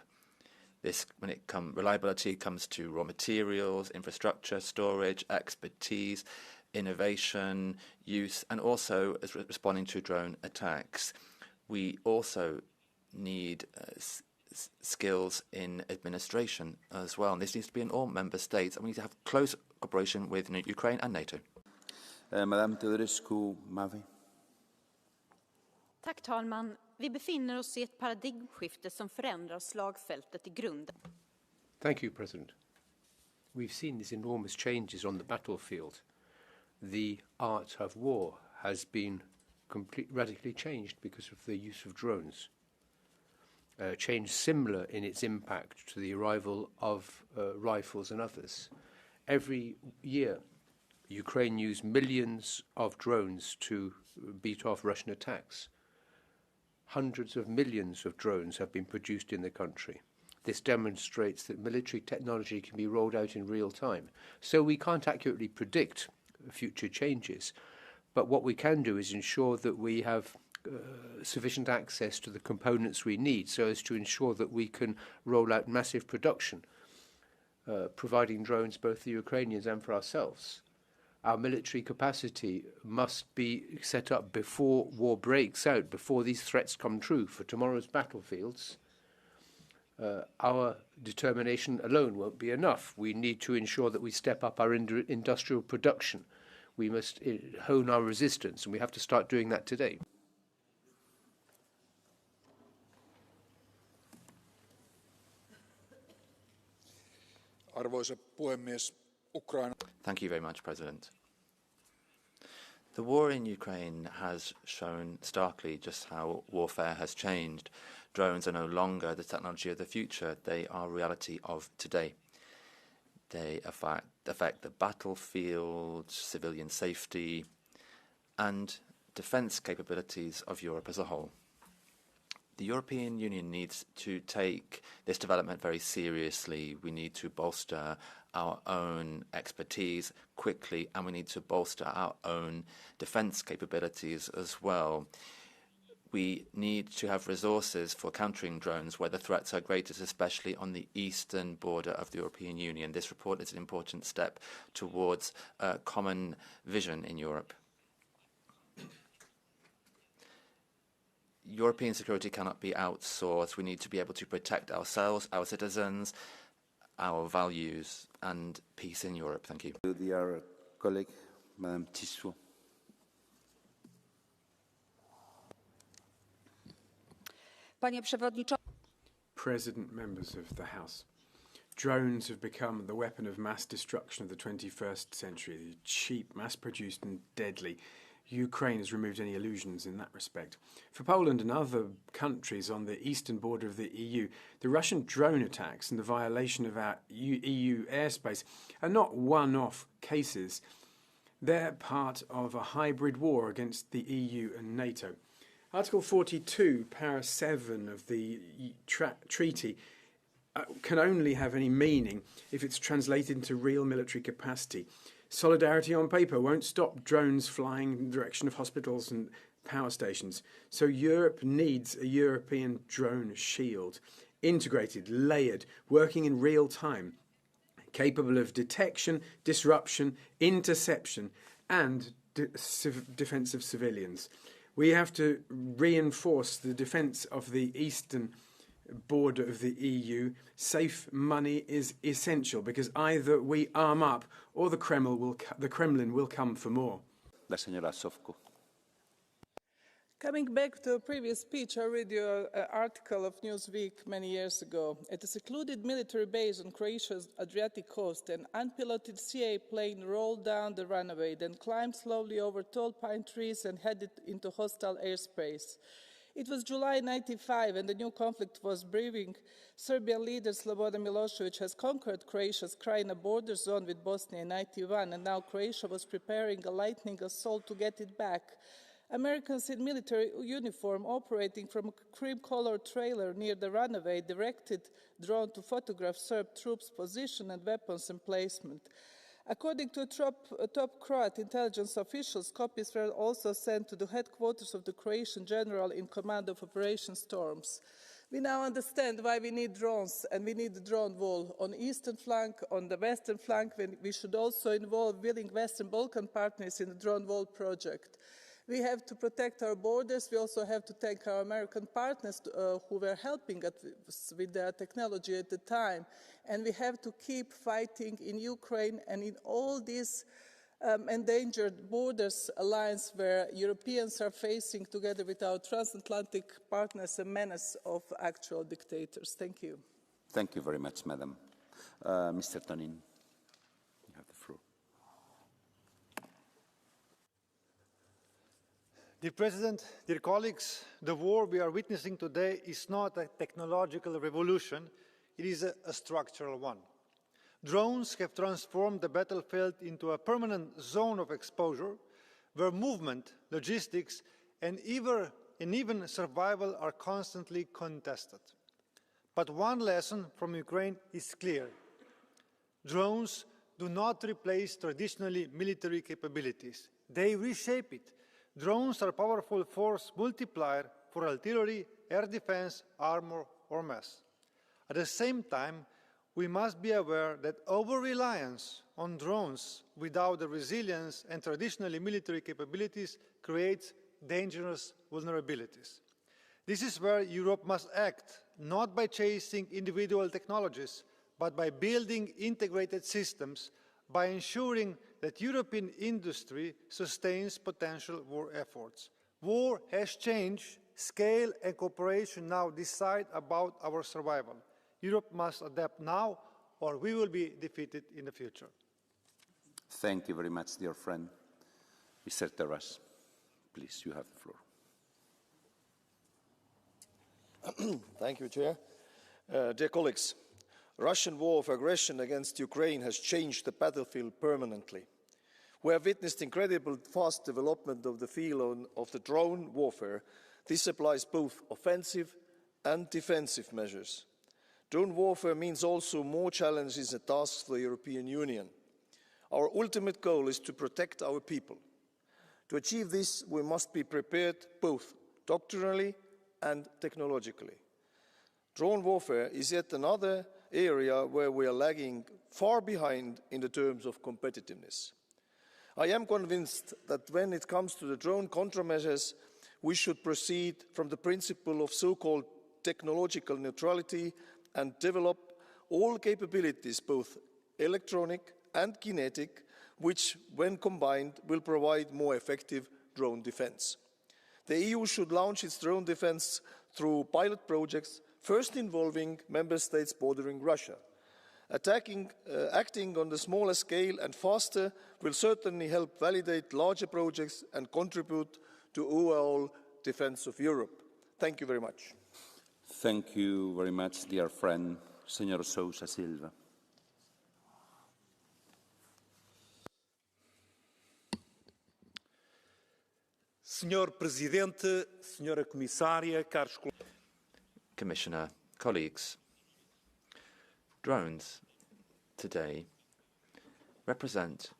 Reliability comes to raw materials, infrastructure, storage, expertise, innovation, use, and also as responding to drone attacks. We also need skills in administration as well, and this needs to be in all member states, and we need to have close cooperation with Ukraine and NATO. Madame Teodorescu-Mavi. Tack talman. vi befinner oss i ett paradigmskifte som förändrar slagfältet i grunden. Thank you, President. We've seen these enormous changes on the battlefield. The art of war has been radically changed because of the use of drones. Change similar in its impact to the arrival of rifles and others. Every year, Ukraine used millions of drones to beat off Russian attacks. Hundreds of millions of drones have been produced in the country. This demonstrates that military technology can be rolled out in real time. So we can't accurately predict future changes, but what we can do is ensure that we have sufficient access to the components we need so as to ensure that we can roll out massive production, providing drones both for the Ukrainians and for ourselves. Our military capacity must be set up before war breaks out, before these threats come true for tomorrow's battlefields. Our determination alone won't be enough. We need to ensure that we step up our industrial production. We must hone our resistance, and we have to start doing that today. Arvoisa puhemies, Ukraina. Thank you very much, President. The war in Ukraine has shown starkly just how warfare has changed. Drones are no longer the technology of the future. They are reality of today. They affect the battlefield, civilian safety, and defence capabilities of Europe as a whole. The European Union needs to take this development very seriously. We need to bolster our own expertise quickly, and we need to bolster our own defence capabilities as well. We need to have resources for countering drones where the threats are greatest, especially on the eastern border of the European Union. This report is an important step towards a common vision in Europe. European security cannot be outsourced. We need to be able to protect ourselves, our citizens, our values, and peace in Europe. Thank you. Dear colleague, Madame Tissot. Panie Przewodniczący. President, members of the House. Drones have become the weapon of mass destruction of the 21st century. They're cheap, mass-produced and deadly. Ukraine has removed any illusions in that respect. For Poland and other countries on the eastern border of the EU, the Russian drone attacks and the violation of our EU airspace are not one-off cases. They're part of a hybrid war against the EU and NATO. Article 42, Para 7 of the treaty can only have any meaning if it's translated into real military capacity. Solidarity on paper won't stop drones flying in the direction of hospitals and power stations. So Europe needs a European drone shield, integrated, layered, working in real time, capable of detection, disruption, interception, and defence of civilians. We have to reinforce the defence of the eastern border of the EU. Safe money is essential because either we arm up or the Kremlin will come for more. La señora Sofko. Coming back to a previous speech, I read you an article of Newsweek many years ago. At a secluded military base on Croatia's Adriatic coast, an unpiloted CA plane rolled down the runway, then climbed slowly over tall pine trees and headed into hostile airspace. It was July 1995 and the new conflict was brewing. Serbian leader Slobodan Milosevic has conquered Croatia's Krajina border zone with Bosnia in 1991, and now Croatia was preparing a lightning assault to get it back. Americans in military uniform operating from a cream-colored trailer near the runway directed drone to photograph Serb troops' position and weapons emplacement. According to top Croat intelligence officials, copies were also sent to the headquarters of the Croatian general in command of Operation Storms. We now understand why we need drones, and we need the drone wall. On the eastern flank, on the western flank, we should also involve willing Western Balkan partners in the drone wall project. We have to protect our borders. We also have to thank our American partners who were helping us with their technology at the time. And we have to keep fighting in Ukraine and in all these endangered borders alliance where Europeans are facing, together with our transatlantic partners, a menace of actual dictators. Thank you. Thank you very much, Madam. Mr. Tonin, you have the floor. Dear President, dear colleagues, the war we are witnessing today is not a technological revolution, it is a structural one. Drones have transformed the battlefield into a permanent zone of exposure where movement, logistics, and even survival are constantly contested. But one lesson from Ukraine is clear. Drones do not replace traditionally military capabilities. They reshape it. Drones are a powerful force multiplier for artillery, air defense, armor, or mass. At the same time, we must be aware that over-reliance on drones without the resilience and traditionally military capabilities creates dangerous vulnerabilities. This is where Europe must act, not by chasing individual technologies, but by building integrated systems, by ensuring that European industry sustains potential war efforts. War has changed. Scale and cooperation now decide about our survival. Europe must adapt now, or we will be defeated in the future. Thank you very much, dear friend. Mr. Terras, please, you have the floor. Thank you, Chair. Dear colleagues, Russian war of aggression against Ukraine has changed the battlefield permanently. We have witnessed incredible fast development of the field of the drone warfare. This applies both offensive and defensive measures. Drone warfare means also more challenges and tasks for the European Union. Our ultimate goal is to protect our people. To achieve this, we must be prepared both doctrinally and technologically. Drone warfare is yet another area where we are lagging far behind in the terms of competitiveness. I am convinced that when it comes to the drone countermeasures, we should proceed from the principle of so-called technological neutrality and develop all capabilities, both electronic and kinetic, which, when combined, will provide more effective drone defense. The EU should launch its drone defense through pilot projects, first involving member states bordering Russia. Acting on the smaller scale and faster will certainly help validate larger projects and contribute to overall defense of Europe. Thank you very much. Thank you very much, dear friend. Señor Sousa Silva. Senhor Presidente, Senhora Comissária, caros colegas. Commissioner, colleagues, drones today represent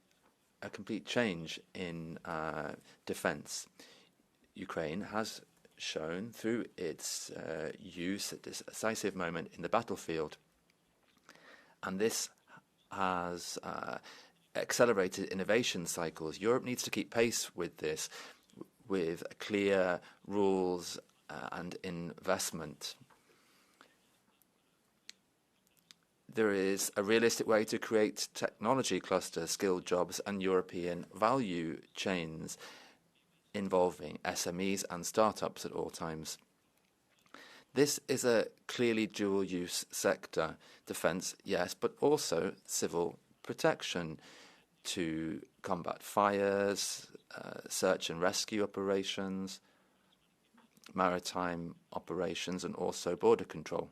a complete change in defense. Ukraine has shown through its use at this decisive moment in the battlefield, and this has accelerated innovation cycles. Europe needs to keep pace with this, with clear rules and investment. There is a realistic way to create technology clusters, skilled jobs, and European value chains involving SMEs and startups at all times. This is a clearly dual-use sector. Defence, yes, but also civil protection to combat fires, search and rescue operations, maritime operations, and also border control.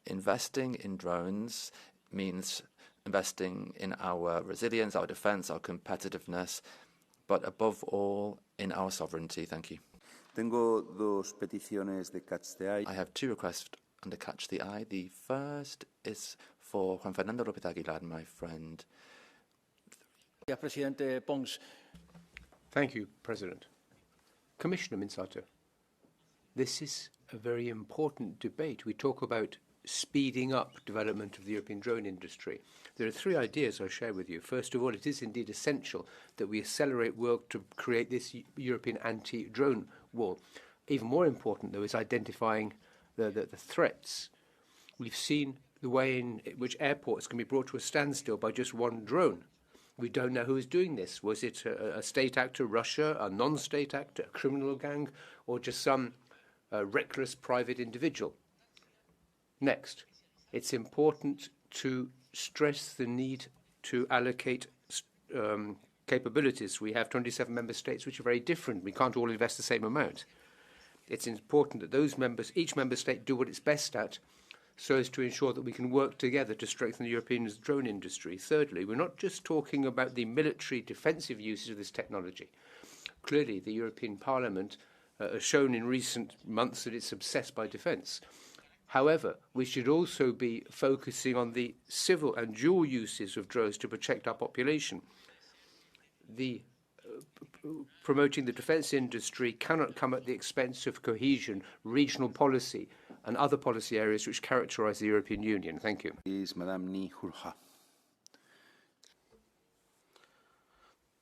Investing in drones means investing in our resilience, our defence, our competitiveness, but above all, in our sovereignty. Thank you. Tengo dos peticiones de Catch the Eye. I have two requests under Catch the Eye. The first is for Juan Fernando López Aguilar, my friend. Presidente Pons. Thank you, President. Commissioner Minsato, this is a very important debate. We talk about speeding up development of the European drone industry. There are three ideas I'll share with you. First of all, it is indeed essential that we accelerate work to create this European anti-drone wall. Even more important, though, is identifying the threats. We've seen the way in which airports can be brought to a standstill by just one drone. We don't know who is doing this. Was it a state actor, Russia, a non-state actor, a criminal gang, or just some reckless private individual? Next, it's important to stress the need to allocate capabilities. We have 27 member states which are very different. We can't all invest the same amount. It's important that each member state do what it's best at, so as to ensure that we can work together to strengthen the European drone industry. Thirdly, we're not just talking about the military defensive uses of this technology. Clearly, the European Parliament has shown in recent months that it's obsessed by defence. However, we should also be focusing on the civil and dual uses of drones to protect our population. Promoting the defence industry cannot come at the expense of cohesion, regional policy, and other policy areas which characterise the European Union. Thank you.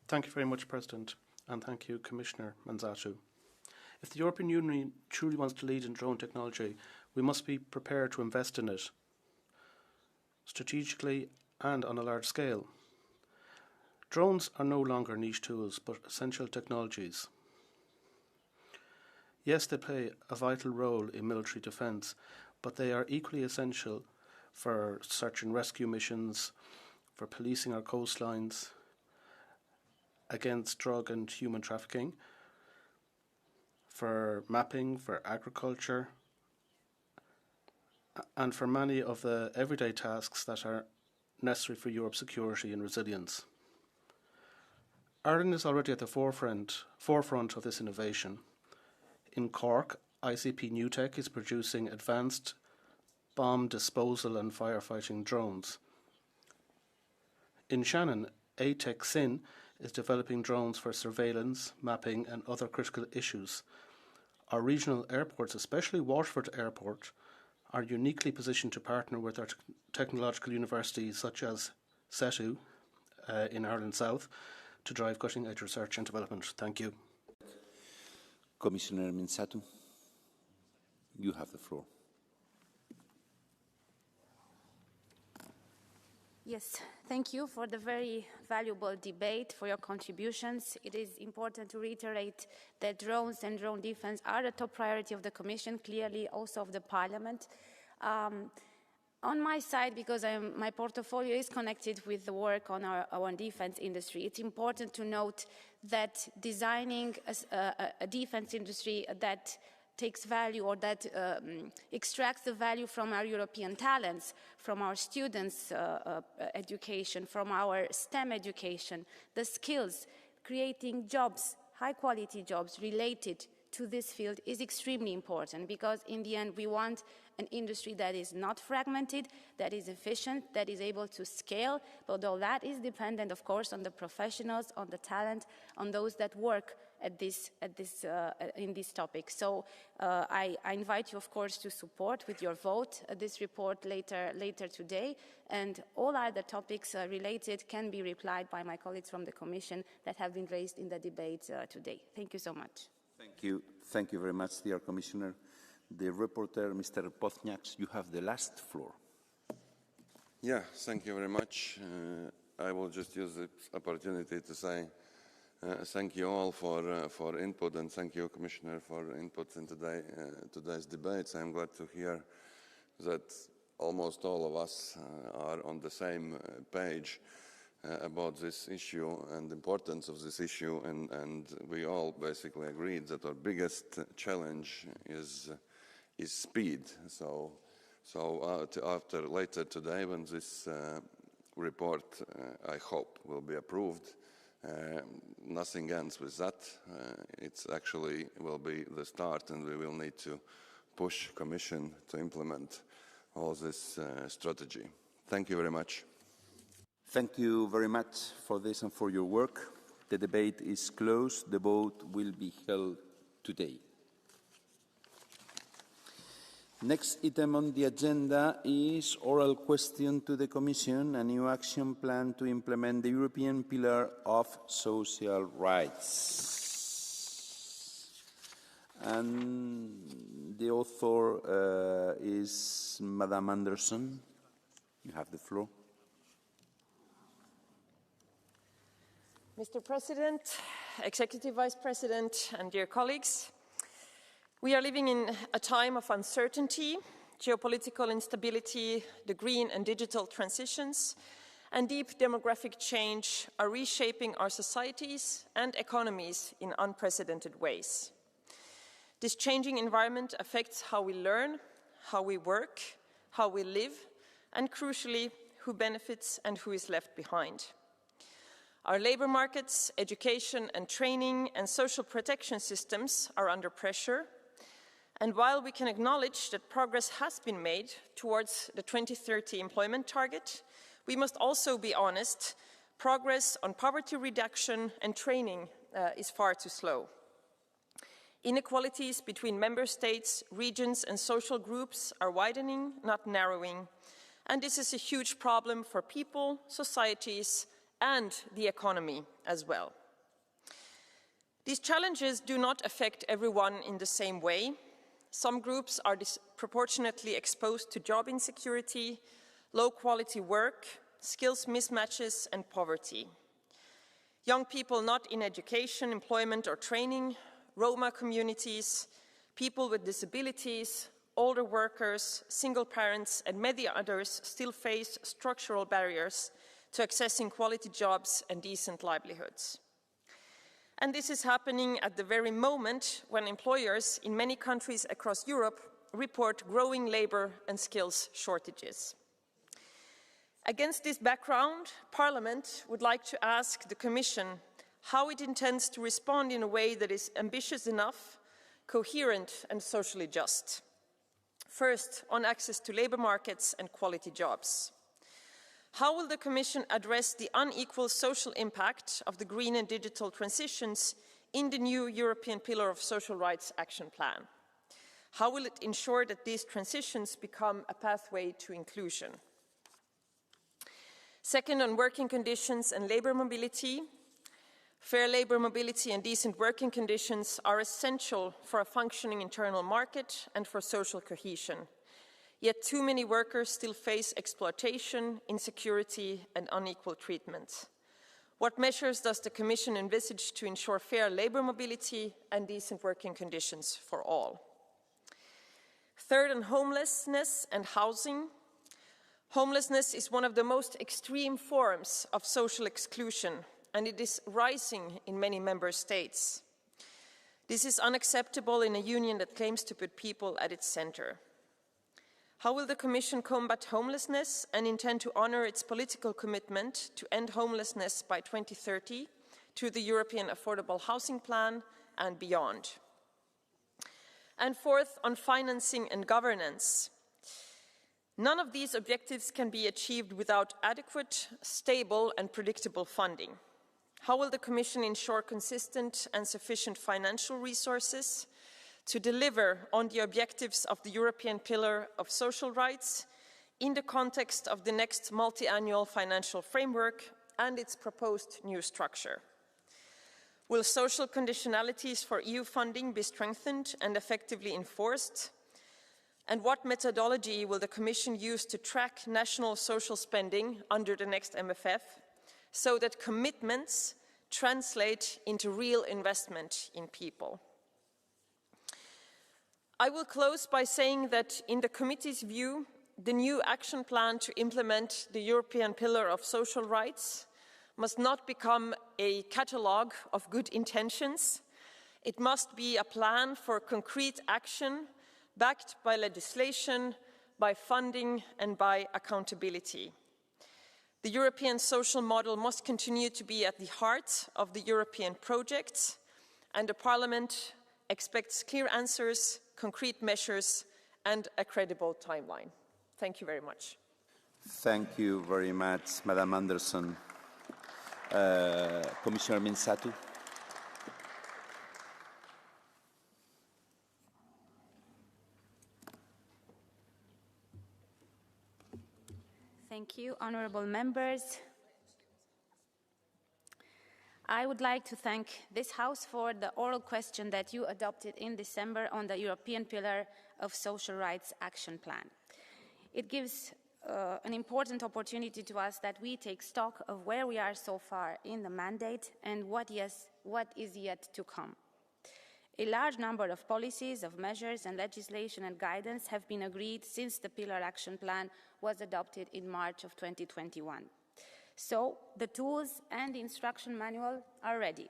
Thank you very much, President, and thank you, Commissioner Manzatu. If the European Union truly wants to lead in drone technology, we must be prepared to invest in it, strategically and on a large scale. Drones are no longer niche tools, but essential technologies. Yes, they play a vital role in military defence, but they are equally essential for search and rescue missions, for policing our coastlines, against drug and human trafficking, for mapping, for agriculture, and for many of the everyday tasks that are necessary for Europe's security and resilience. Ireland is already at the forefront of this innovation. In Cork, ICP Newtech is producing advanced bomb disposal and firefighting drones. In Shannon, ATEC SIN is developing drones for surveillance, mapping and other critical issues. Our regional airports, especially Waterford Airport, are uniquely positioned to partner with our technological universities such as CETU in Ireland South to drive cutting-edge research and development. Thank you. Commissioner Manzatu, you have the floor. Yes, thank you for the very valuable debate, for your contributions. It is important to reiterate that drones and drone defense are the top priority of the Commission, clearly also of the Parliament. On my side, because my portfolio is connected with the work on our defense industry, it's important to note that designing a defense industry that takes value or that extracts the value from our European talents, from our students' education, from our STEM education, the skills, creating jobs, high-quality jobs related to this field is extremely important, because in the end we want an industry that is not fragmented, that is efficient, that is able to scale, but all that is dependent, of course, on the professionals, on the talent, on those that work in this topic. So I invite you, of course, to support with your vote this report later today, and all other topics related can be replied by my colleagues from the Commission that have been raised in the debate today. Thank you so much. Thank you. Thank you very much, dear Commissioner. The reporter, Mr. Pozniak, you have the last floor. Yeah, thank you very much. I will just use this opportunity to say thank you all for input, and thank you, Commissioner, for input in today's debates. I'm glad to hear that almost all of us are on the same page about this issue and the importance of this issue, and we all basically agreed that our biggest challenge is speed. So after later today, when this report, I hope, will be approved, nothing ends with that. It's actually will be the start, and we will need to push Commission to implement all this strategy. Thank you very much. Thank you very much for this and for your work. The debate is closed. The vote will be held today. Next item on the agenda is oral question to the Commission, a new action plan to implement the European Pillar of Social Rights. And the author is Madame Anderson. You have the floor. Mr. President, Executive Vice President, and dear colleagues, we are living in a time of uncertainty, geopolitical instability, the green and digital transitions, and deep demographic change are reshaping our societies and economies in unprecedented ways. This changing environment affects how we learn, how we work, how we live, and crucially, who benefits and who is left behind. Our labor markets, education and training, and social protection systems are under pressure. And while we can acknowledge that progress has been made towards the 2030 employment target, we must also be honest, progress on poverty reduction and training is far too slow. Inequalities between member states, regions, and social groups are widening, not narrowing. And this is a huge problem for people, societies, and the economy as well. These challenges do not affect everyone in the same way. Some groups are disproportionately exposed to job insecurity, low-quality work, skills mismatches, and poverty. Young people not in education, employment, or training, Roma communities, people with disabilities, older workers, single parents, and many others still face structural barriers to accessing quality jobs and decent livelihoods. And this is happening at the very moment when employers in many countries across Europe report growing labor and skills shortages. Against this background, Parliament would like to ask the Commission how it intends to respond in a way that is ambitious enough, coherent, and socially just. First, on access to labor markets and quality jobs. How will the Commission address the unequal social impact of the green and digital transitions in the new European Pillar of Social Rights Action Plan? How will it ensure that these transitions become a pathway to inclusion? Second, on working conditions and labour mobility. Fair labour mobility and decent working conditions are essential for a functioning internal market and for social cohesion. Yet too many workers still face exploitation, insecurity, and unequal treatment. What measures does the Commission envisage to ensure fair labour mobility and decent working conditions for all? Third, on homelessness and housing. Homelessness is one of the most extreme forms of social exclusion, and it is rising in many member states. This is unacceptable in a union that claims to put people at its centre. How will the Commission combat homelessness and intend to honour its political commitment to end homelessness by 2030 through the European Affordable Housing Plan and beyond? And fourth, on financing and governance. None of these objectives can be achieved without adequate, stable and predictable funding. How will the Commission ensure consistent and sufficient financial resources to deliver on the objectives of the European Pillar of Social Rights in the context of the next multi-annual financial framework and its proposed new structure? Will social conditionalities for EU funding be strengthened and effectively enforced? And what methodology will the Commission use to track national social spending under the next MFF so that commitments translate into real investment in people? I will close by saying that in the committee's view, the new action plan to implement the European Pillar of Social Rights must not become a catalogue of good intentions. It must be a plan for concrete action backed by legislation, by funding and by accountability. The European social model must continue to be at the heart of the European project, and the Parliament expects clear answers, concrete measures and a credible timeline. Thank you very much. Thank you very much, Madam Anderson. Commissioner Minsatu. Thank you, honourable members. I would like to thank this House for the oral question that you adopted in December on the European Pillar of Social Rights Action Plan. It gives an important opportunity to us that we take stock of where we are so far in the mandate and what is yet to come. A large number of policies, of measures and legislation and guidance have been agreed since the Pillar Action Plan was adopted in March of 2021. So the tools and the instruction manual are ready.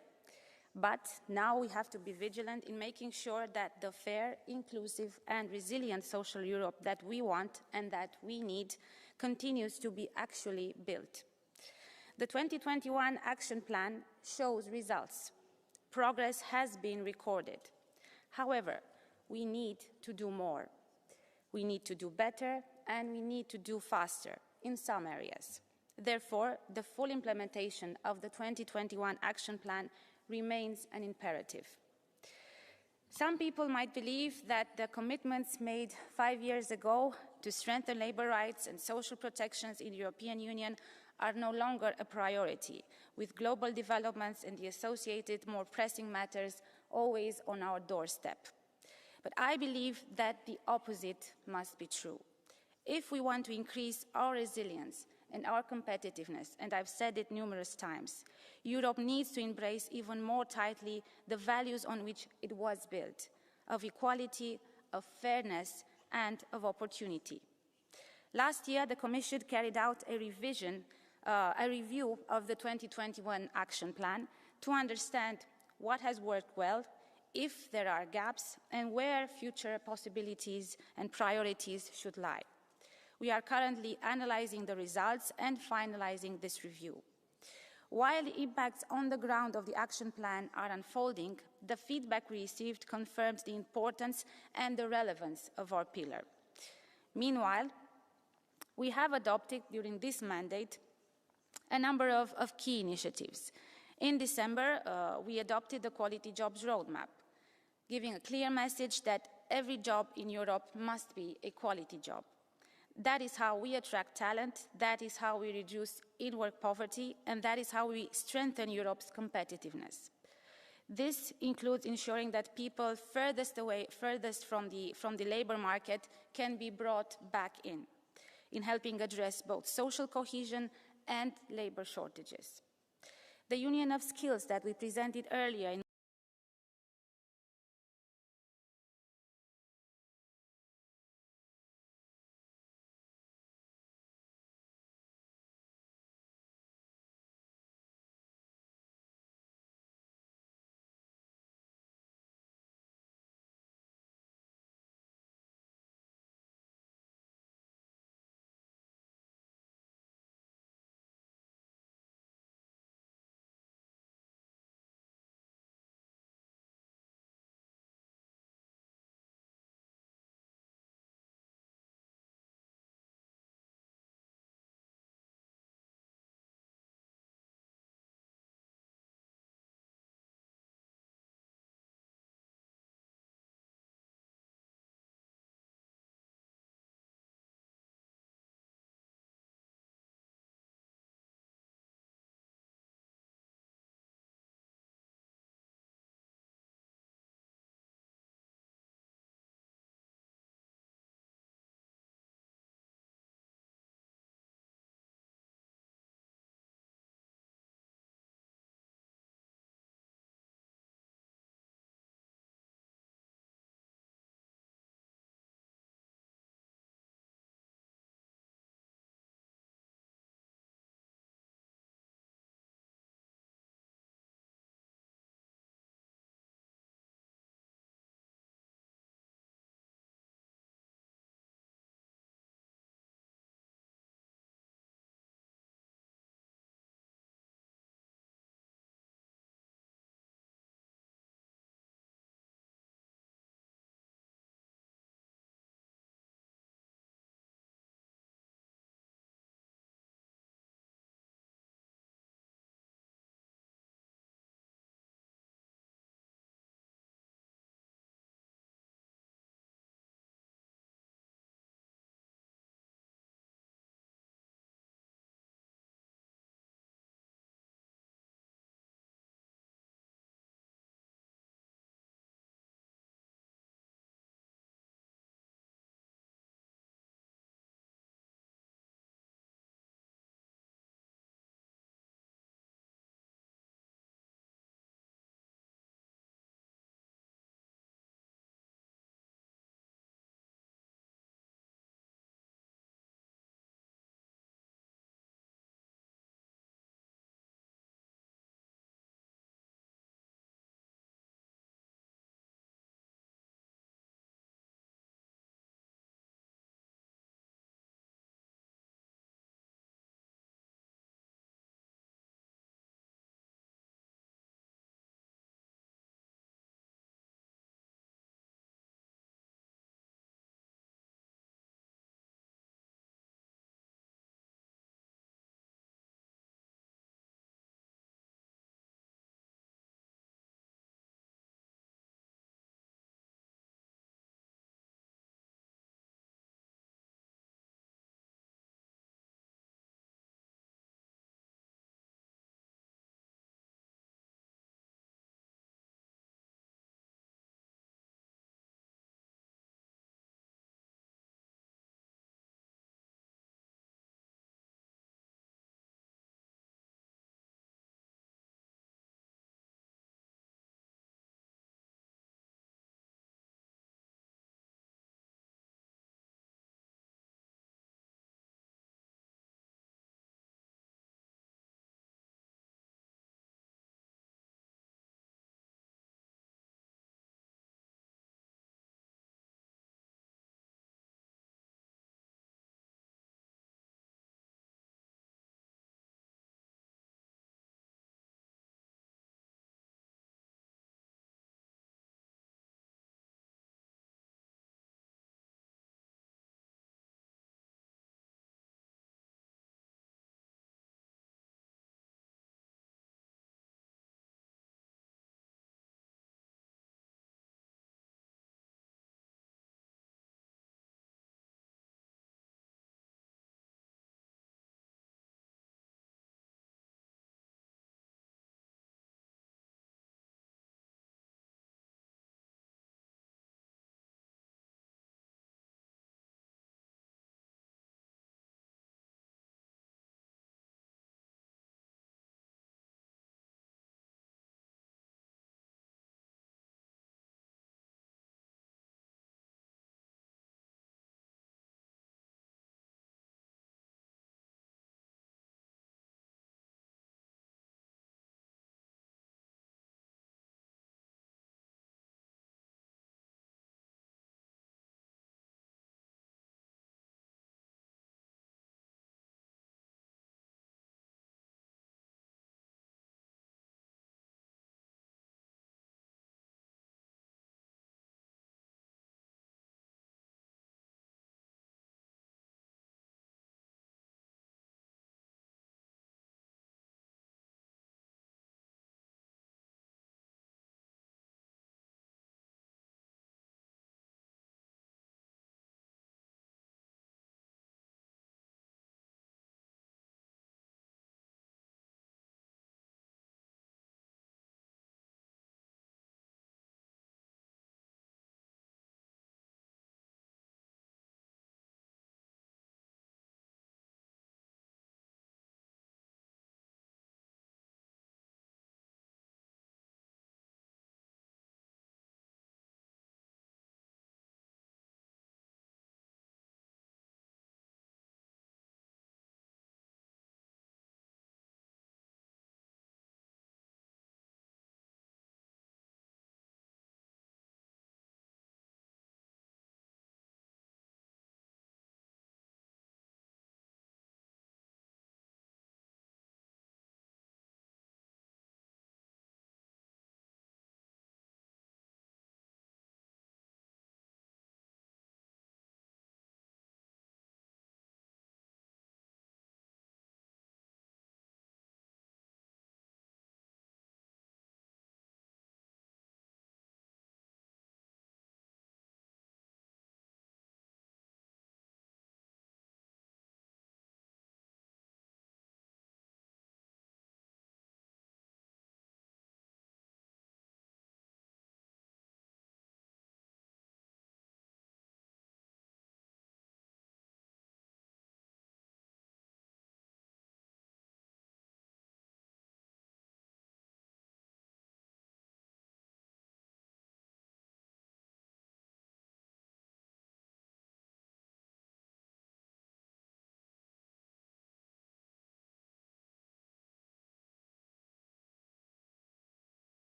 But now we have to be vigilant in making sure that the fair, inclusive and resilient social Europe that we want and that we need continues to be actually built. The 2021 Action Plan shows results. Progress has been recorded. However, we need to do more. We need to do better and we need to do faster in some areas. Therefore, the full implementation of the 2021 Action Plan remains an imperative. Some people might believe that the commitments made 5 years ago to strengthen labour rights and social protections in the European Union are no longer a priority, with global developments and the associated more pressing matters always on our doorstep. But I believe that the opposite must be true. If we want to increase our resilience and our competitiveness, and I've said it numerous times, Europe needs to embrace even more tightly the values on which it was built, of equality, of fairness, and of opportunity. Last year, the Commission carried out a review of the 2021 Action Plan to understand what has worked well, if there are gaps, and where future possibilities and priorities should lie. We are currently analysing the results and finalising this review. While the impacts on the ground of the Action Plan are unfolding, the feedback we received confirmed the importance and the relevance of our pillar. Meanwhile, we have adopted during this mandate a number of key initiatives. In December, we adopted the Quality Jobs Roadmap, giving a clear message that every job in Europe must be a quality job. That is how we attract talent, that is how we reduce in-work poverty, and that is how we strengthen Europe's competitiveness. This includes ensuring that people furthest from the labour market can be brought back in helping address both social cohesion and labour shortages. The Union of Skills that we presented earlier in